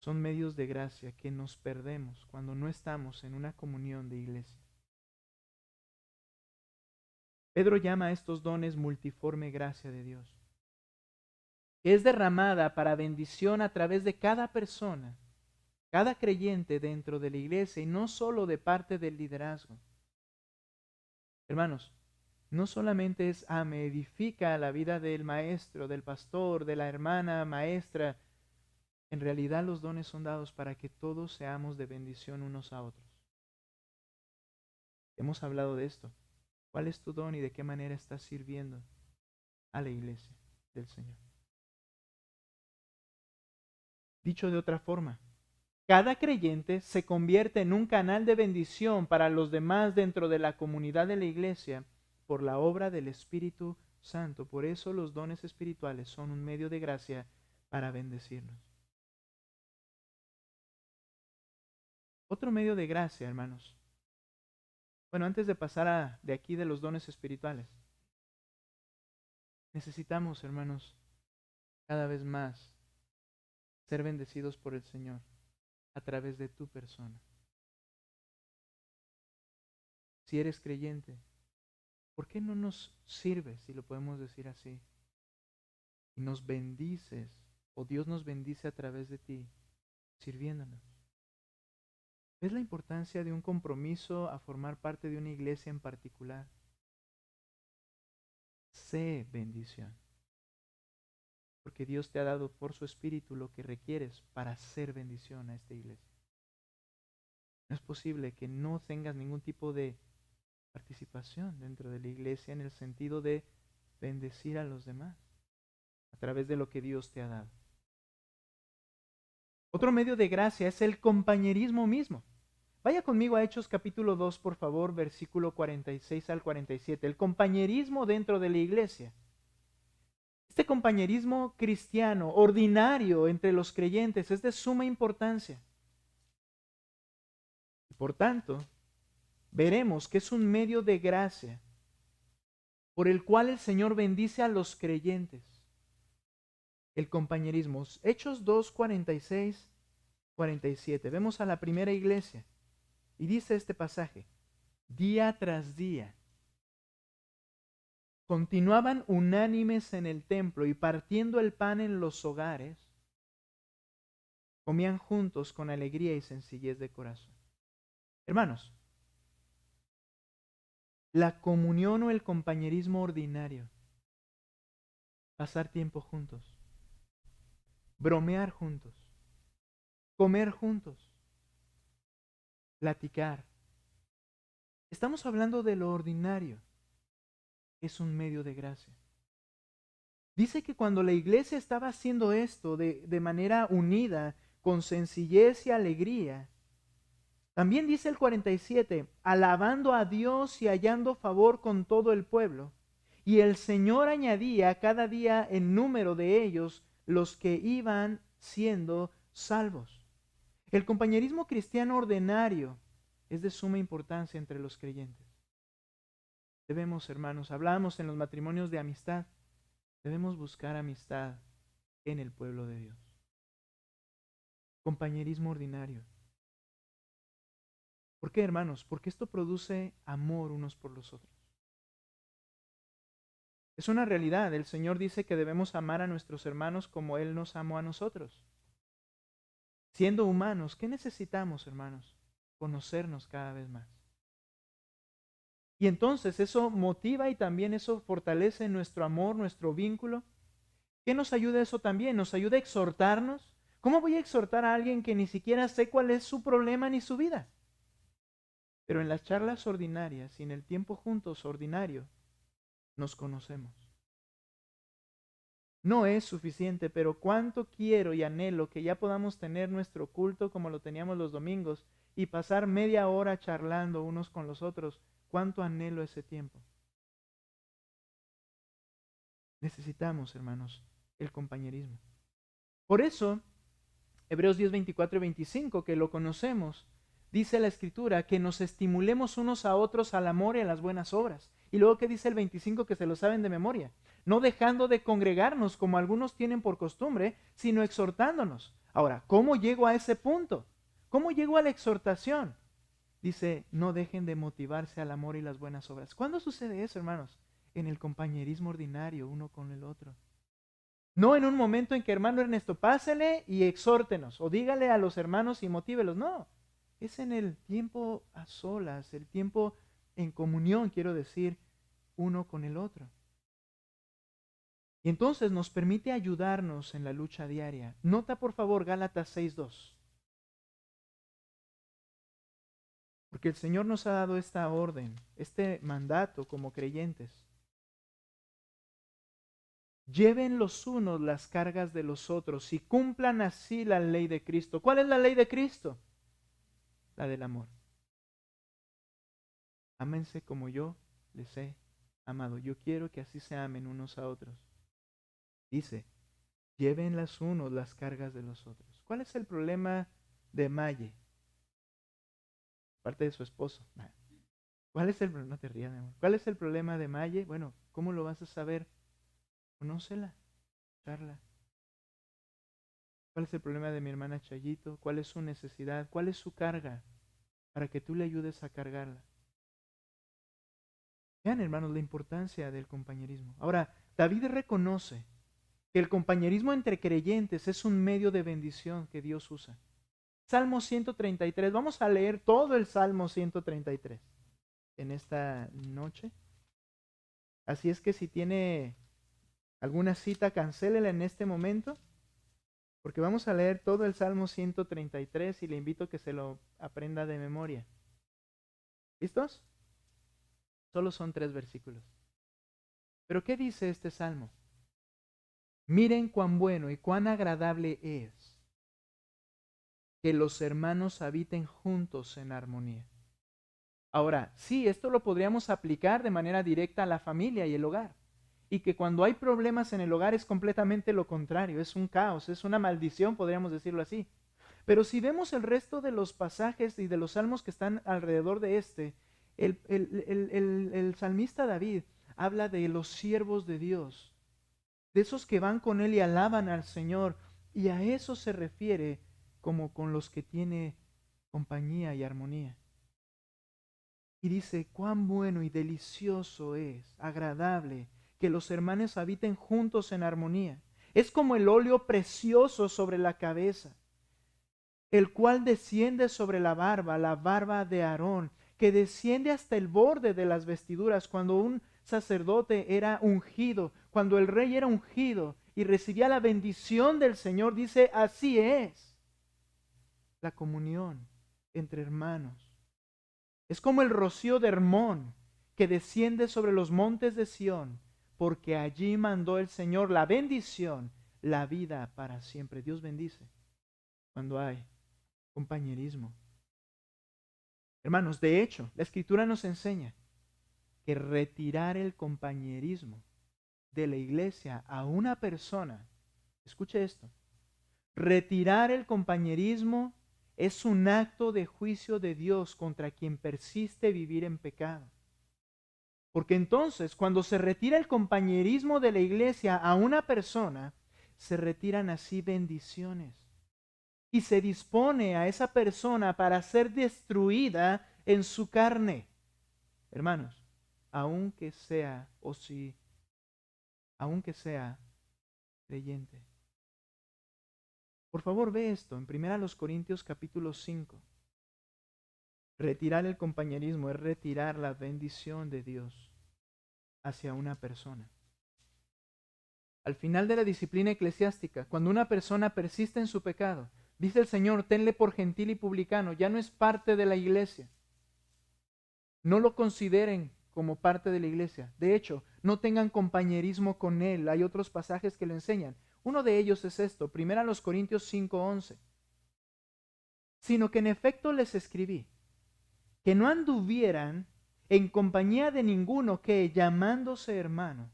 Speaker 3: son medios de gracia que nos perdemos cuando no estamos en una comunión de iglesia. Pedro llama a estos dones multiforme gracia de Dios, que es derramada para bendición a través de cada persona, cada creyente dentro de la iglesia y no solo de parte del liderazgo. Hermanos, no solamente me edifica la vida del maestro, del pastor, de la hermana maestra. En realidad los dones son dados para que todos seamos de bendición unos a otros. Hemos hablado de esto. ¿Cuál es tu don y de qué manera estás sirviendo a la iglesia del Señor? Dicho de otra forma, cada creyente se convierte en un canal de bendición para los demás dentro de la comunidad de la iglesia por la obra del Espíritu Santo. Por eso los dones espirituales son un medio de gracia para bendecirnos. Otro medio de gracia, hermanos. Bueno, antes de pasar de aquí de los dones espirituales, necesitamos, hermanos, cada vez más ser bendecidos por el Señor a través de tu persona. Si eres creyente, ¿por qué no nos sirves, si lo podemos decir así? Y nos bendices, o Dios nos bendice a través de ti, sirviéndonos. ¿Ves la importancia de un compromiso a formar parte de una iglesia en particular? Sé bendición. Porque Dios te ha dado por su Espíritu lo que requieres para ser bendición a esta iglesia. No es posible que no tengas ningún tipo de participación dentro de la iglesia en el sentido de bendecir a los demás a través de lo que Dios te ha dado. Otro medio de gracia es el compañerismo mismo. Vaya conmigo a Hechos capítulo 2, por favor, versículo 46 al 47. El compañerismo dentro de la iglesia. Este compañerismo cristiano, ordinario entre los creyentes, es de suma importancia. Por tanto, veremos que es un medio de gracia por el cual el Señor bendice a los creyentes. El compañerismo. Hechos 2, 46, 47. Vemos a la primera iglesia y dice este pasaje: día tras día continuaban unánimes en el templo y partiendo el pan en los hogares, comían juntos con alegría y sencillez de corazón. Hermanos, la comunión o el compañerismo ordinario, pasar tiempo juntos, bromear juntos, comer juntos, platicar. Estamos hablando de lo ordinario. Es un medio de gracia. Dice que cuando la iglesia estaba haciendo esto de manera unida, con sencillez y alegría, también dice el 47, alabando a Dios y hallando favor con todo el pueblo. Y el Señor añadía cada día en número de ellos los que iban siendo salvos. El compañerismo cristiano ordinario es de suma importancia entre los creyentes. Debemos, hermanos, hablamos en los matrimonios de amistad, debemos buscar amistad en el pueblo de Dios. Compañerismo ordinario. ¿Por qué, hermanos? Porque esto produce amor unos por los otros. Es una realidad. El Señor dice que debemos amar a nuestros hermanos como Él nos amó a nosotros. Siendo humanos, ¿qué necesitamos, hermanos? Conocernos cada vez más. Y entonces eso motiva y también eso fortalece nuestro amor, nuestro vínculo. ¿Qué nos ayuda eso también? Nos ayuda a exhortarnos. ¿Cómo voy a exhortar a alguien que ni siquiera sé cuál es su problema ni su vida? Pero en las charlas ordinarias y en el tiempo juntos ordinario, nos conocemos. No es suficiente, pero cuánto quiero y anhelo que ya podamos tener nuestro culto como lo teníamos los domingos y pasar media hora charlando unos con los otros. Cuánto anhelo ese tiempo. Necesitamos, hermanos, el compañerismo. Por eso, Hebreos 10, 24 y 25, que lo conocemos, dice la Escritura que nos estimulemos unos a otros al amor y a las buenas obras. Y luego que dice el 25, que se lo saben de memoria, no dejando de congregarnos como algunos tienen por costumbre, sino exhortándonos. Ahora, ¿cómo llego a ese punto? ¿Cómo llego a la exhortación? Dice, no dejen de motivarse al amor y las buenas obras. ¿Cuándo sucede eso, hermanos? En el compañerismo ordinario, uno con el otro. No en un momento en que, hermano Ernesto, pásele y exhórtenos, o dígale a los hermanos y motívelos. No, es en el tiempo a solas, el tiempo en comunión, quiero decir, uno con el otro. Y entonces nos permite ayudarnos en la lucha diaria. Nota por favor Gálatas 6:2. Porque el Señor nos ha dado esta orden, este mandato como creyentes. Lleven los unos las cargas de los otros y cumplan así la ley de Cristo. ¿Cuál es la ley de Cristo? La del amor. Ámense como yo les he amado. Yo quiero que así se amen unos a otros. Dice, lleven los unos las cargas de los otros. ¿Cuál es el problema de Maye? Parte de su esposo. ¿Cuál es el problema? No te rías, mi amor. ¿Cuál es el problema de Maye? Bueno, ¿cómo lo vas a saber? Conócela, charla. ¿Cuál es el problema de mi hermana Chayito? ¿Cuál es su necesidad? ¿Cuál es su carga? Para que tú le ayudes a cargarla. Vean, hermanos, la importancia del compañerismo. Ahora, David reconoce que el compañerismo entre creyentes es un medio de bendición que Dios usa. Salmo 133. Vamos a leer todo el Salmo 133 en esta noche. Así es que si tiene alguna cita, cancélela en este momento, porque vamos a leer todo el Salmo 133 y le invito a que se lo aprenda de memoria. ¿Listos? Solo son 3 versículos. ¿Pero qué dice este Salmo? Miren cuán bueno y cuán agradable es que los hermanos habiten juntos en armonía. Ahora, sí, esto lo podríamos aplicar de manera directa a la familia y el hogar. Y que cuando hay problemas en el hogar es completamente lo contrario, es un caos, es una maldición, podríamos decirlo así. Pero si vemos el resto de los pasajes y de los salmos que están alrededor de este, el salmista David habla de los siervos de Dios, de esos que van con él y alaban al Señor, y a eso se refiere como con los que tiene compañía y armonía. Y dice, cuán bueno y delicioso es, agradable, que los hermanos habiten juntos en armonía. Es como el óleo precioso sobre la cabeza, el cual desciende sobre la barba de Aarón, que desciende hasta el borde de las vestiduras. Cuando un sacerdote era ungido, cuando el rey era ungido y recibía la bendición del Señor, dice, así es la comunión entre hermanos. Es como el rocío de Hermón que desciende sobre los montes de Sión, porque allí mandó el Señor la bendición, la vida para siempre. Dios bendice cuando hay compañerismo. Hermanos, de hecho, la Escritura nos enseña que retirar el compañerismo de la iglesia a una persona, escuche esto, retirar el compañerismo es un acto de juicio de Dios contra quien persiste vivir en pecado. Porque entonces, cuando se retira el compañerismo de la iglesia a una persona, se retiran así bendiciones. Y se dispone a esa persona para ser destruida en su carne. Hermanos, aunque sea o si aunque sea creyente. Por favor, ve esto en 1 Corintios capítulo 5. Retirar el compañerismo es retirar la bendición de Dios hacia una persona. Al final de la disciplina eclesiástica, cuando una persona persiste en su pecado, dice el Señor, tenle por gentil y publicano, ya no es parte de la iglesia. No lo consideren como parte de la iglesia. De hecho, no tengan compañerismo con él. Hay otros pasajes que lo enseñan. Uno de ellos es esto, 1 Corintios 5:11. Sino que en efecto les escribí, que no anduvieran en compañía de ninguno que, llamándose hermano,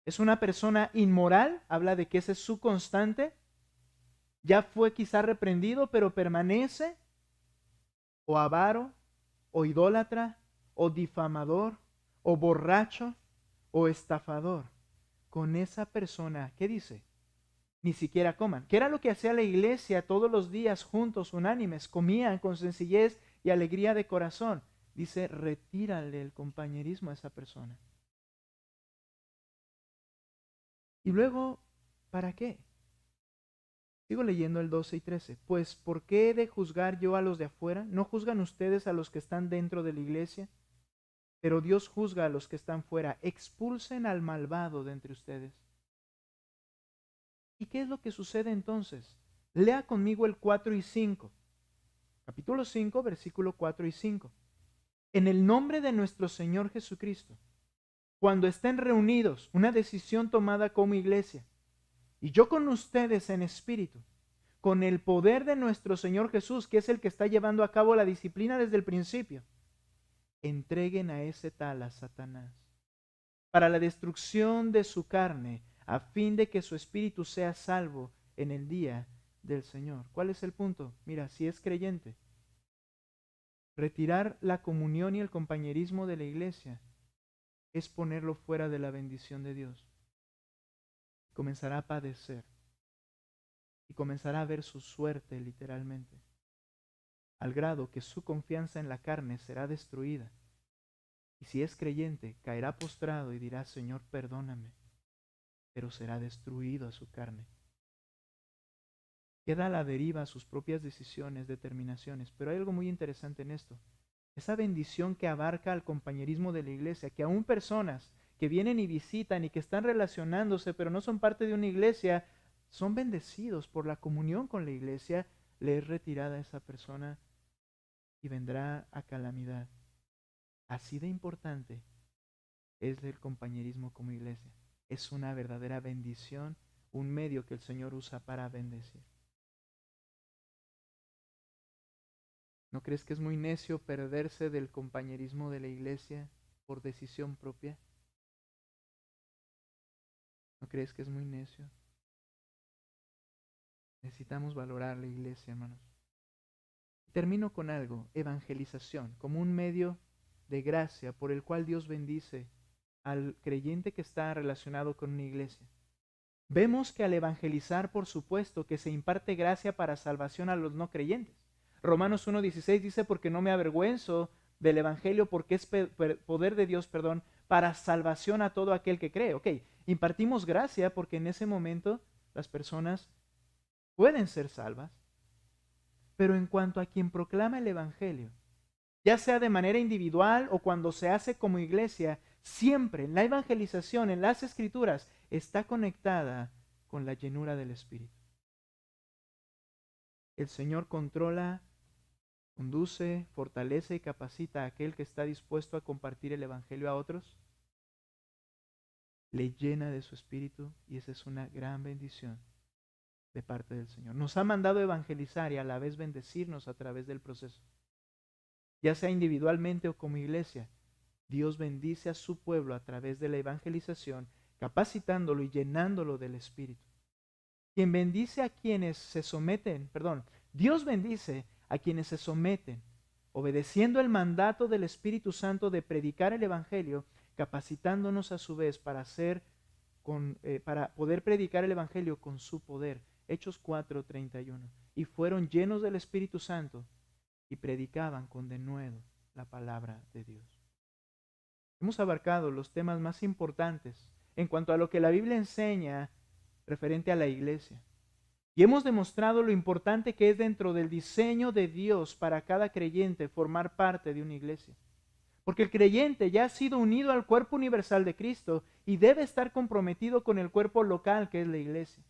Speaker 3: es una persona inmoral, habla de que ese es su constante, ya fue quizá reprendido, pero permanece, o avaro, o idólatra, o difamador, o borracho, o estafador. Con esa persona, ¿qué dice? Ni siquiera coman. ¿Qué era lo que hacía la iglesia todos los días juntos, unánimes? Comían con sencillez y alegría de corazón. Dice, retírale el compañerismo a esa persona. Y luego, ¿para qué? Sigo leyendo el 12 y 13. Pues, ¿por qué he de juzgar yo a los de afuera? ¿No juzgan ustedes a los que están dentro de la iglesia? Pero Dios juzga a los que están fuera. Expulsen al malvado de entre ustedes. ¿Y qué es lo que sucede entonces? Lea conmigo el 4 y 5. Capítulo 5, versículo 4 y 5. En el nombre de nuestro Señor Jesucristo, cuando estén reunidos, una decisión tomada como iglesia, y yo con ustedes en espíritu, con el poder de nuestro Señor Jesús, que es el que está llevando a cabo la disciplina desde el principio, entreguen a ese tal a Satanás, para la destrucción de su carne, a fin de que su espíritu sea salvo en el día del Señor. ¿Cuál es el punto? Mira, si es creyente, retirar la comunión y el compañerismo de la iglesia es ponerlo fuera de la bendición de Dios. Comenzará a padecer y comenzará a ver su suerte literalmente, al grado que su confianza en la carne será destruida. Y si es creyente, caerá postrado y dirá, Señor, perdóname, pero será destruido a su carne. Queda a la deriva a sus propias decisiones, determinaciones. Pero hay algo muy interesante en esto. Esa bendición que abarca al compañerismo de la iglesia, que aún personas que vienen y visitan y que están relacionándose, pero no son parte de una iglesia, son bendecidos por la comunión con la iglesia, le es retirada a esa persona y vendrá a calamidad. Así de importante es el compañerismo como iglesia. Es una verdadera bendición, un medio que el Señor usa para bendecir. ¿No crees que es muy necio perderse del compañerismo de la iglesia por decisión propia? ¿No crees que es muy necio? Necesitamos valorar la iglesia, hermanos. Termino con algo, evangelización, como un medio de gracia por el cual Dios bendice al creyente que está relacionado con una iglesia. Vemos que al evangelizar, por supuesto, que se imparte gracia para salvación a los no creyentes. Romanos 1:16 dice, porque no me avergüenzo del evangelio, porque es poder de Dios, para salvación a todo aquel que cree. Ok, impartimos gracia porque en ese momento las personas pueden ser salvas. Pero en cuanto a quien proclama el evangelio, ya sea de manera individual o cuando se hace como iglesia, siempre en la evangelización, en las escrituras, está conectada con la llenura del Espíritu. El Señor controla, conduce, fortalece y capacita a aquel que está dispuesto a compartir el evangelio a otros. Le llena de su Espíritu y esa es una gran bendición de parte del Señor. Nos ha mandado evangelizar y a la vez bendecirnos a través del proceso. Ya sea individualmente o como iglesia, Dios bendice a su pueblo a través de la evangelización, capacitándolo y llenándolo del Espíritu. Quien bendice a quienes se someten, Dios bendice a quienes se someten, obedeciendo el mandato del Espíritu Santo de predicar el Evangelio, capacitándonos a su vez para poder predicar el Evangelio con su poder. Hechos 4:31. Y fueron llenos del Espíritu Santo y predicaban con denuedo la palabra de Dios. Hemos abarcado los temas más importantes en cuanto a lo que la Biblia enseña referente a la iglesia. Y hemos demostrado lo importante que es dentro del diseño de Dios para cada creyente formar parte de una iglesia. Porque el creyente ya ha sido unido al cuerpo universal de Cristo y debe estar comprometido con el cuerpo local que es la iglesia.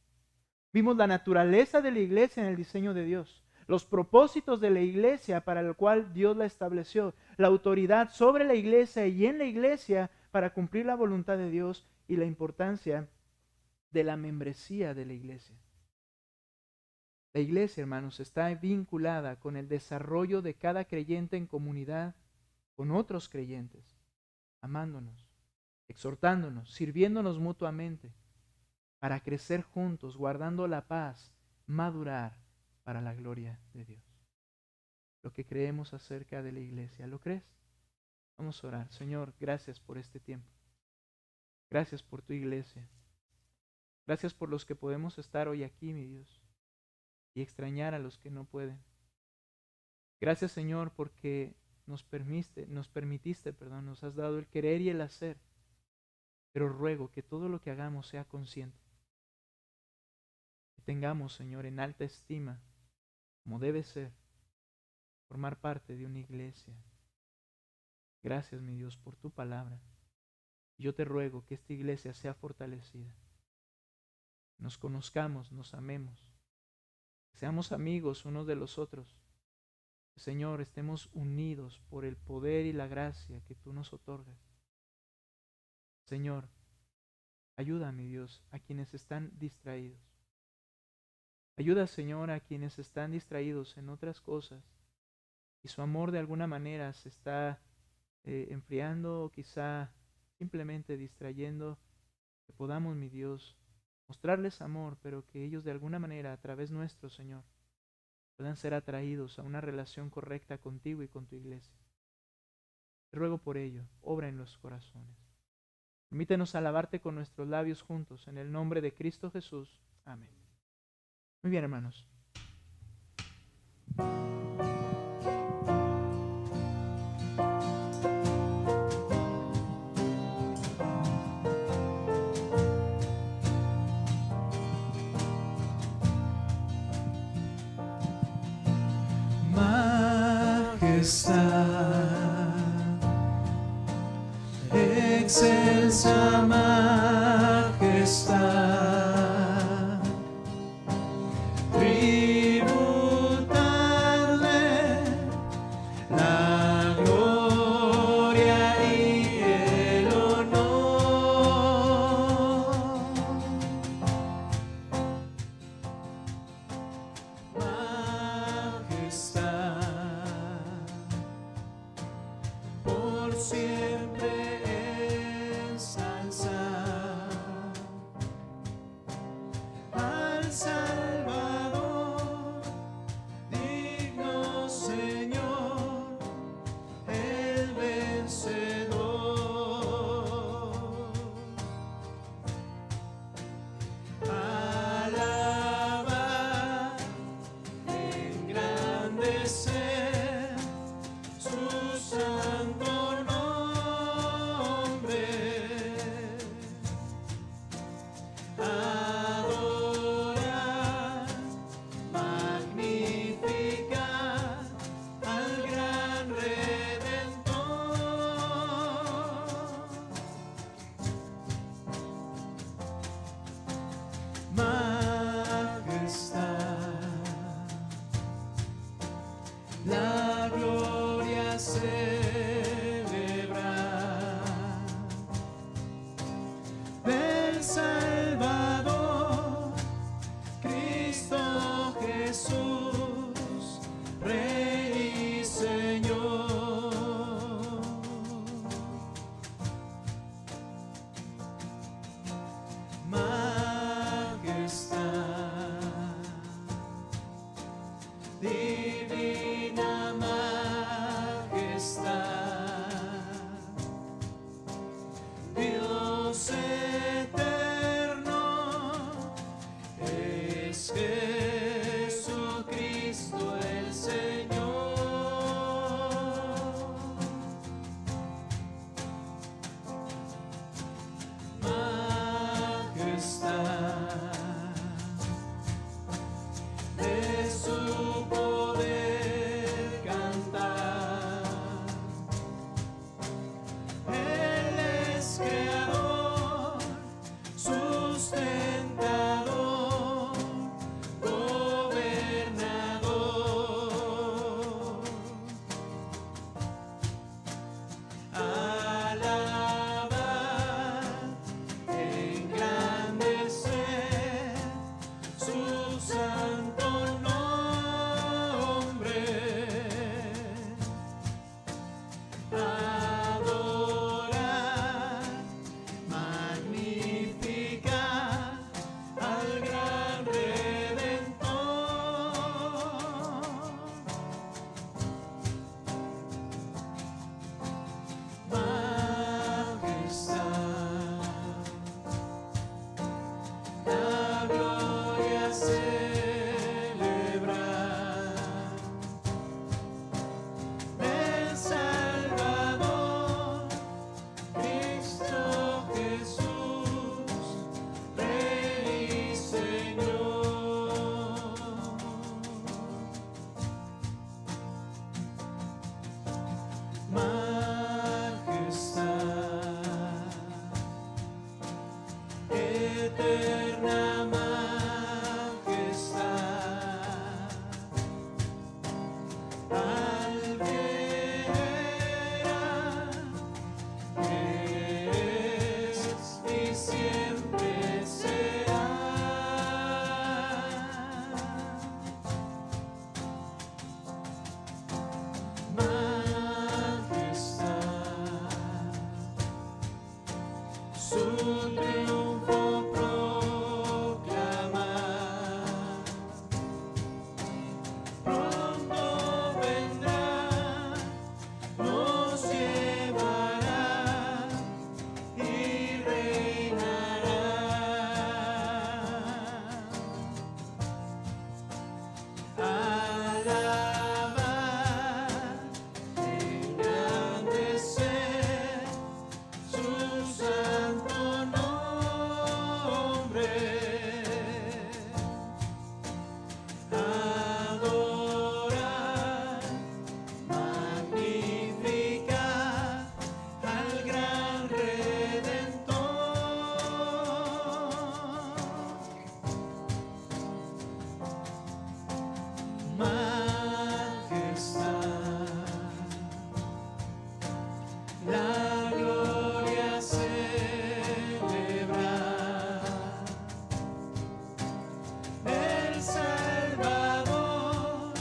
Speaker 3: Vimos la naturaleza de la iglesia en el diseño de Dios, los propósitos de la iglesia para el cual Dios la estableció, la autoridad sobre la iglesia y en la iglesia para cumplir la voluntad de Dios y la importancia de la membresía de la iglesia. La iglesia, hermanos, está vinculada con el desarrollo de cada creyente en comunidad con otros creyentes, amándonos, exhortándonos, sirviéndonos mutuamente, para crecer juntos, guardando la paz, madurar para la gloria de Dios. Lo que creemos acerca de la iglesia, ¿lo crees? Vamos a orar. Señor, gracias por este tiempo. Gracias por tu iglesia. Gracias por los que podemos estar hoy aquí, mi Dios, y extrañar a los que no pueden. Gracias, Señor, porque nos permitiste, nos has dado el querer y el hacer. Pero ruego que todo lo que hagamos sea consciente. Que tengamos, Señor, en alta estima, como debe ser, formar parte de una iglesia. Gracias, mi Dios, por tu palabra. Yo te ruego que esta iglesia sea fortalecida. Nos conozcamos, nos amemos. Seamos amigos unos de los otros. Señor, estemos unidos por el poder y la gracia que tú nos otorgas. Señor, ayuda, mi Dios, a quienes están distraídos. Ayuda, Señor, a quienes están distraídos en otras cosas y su amor de alguna manera se está enfriando o quizá simplemente distrayendo. Que podamos, mi Dios, mostrarles amor, pero que ellos de alguna manera a través nuestro, Señor, puedan ser atraídos a una relación correcta contigo y con tu iglesia. Te ruego por ello, obra en los corazones. Permítenos alabarte con nuestros labios juntos, en el nombre de Cristo Jesús. Amén. Muy bien, hermanos.
Speaker 2: Excelsa majestad, tributarle la gloria y el honor. Majestad, por siempre ensalzada. eterna majestad. Al que era, es y siempre será. Su triunfo proclamar. Pronto vendrá, nos llevará y reinará. Alabar, engrandecer su santo nombre, adorar, magnificar al gran Redentor. Majestad, la gloria celebrar, el Salvador,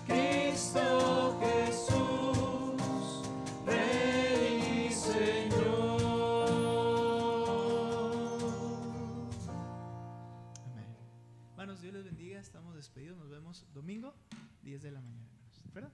Speaker 2: Cristo Jesús, Rey y Señor.
Speaker 1: Amén. Hermanos, Dios les bendiga. Estamos despedidos. Nos vemos domingo, 10 de la mañana. ¿Verdad?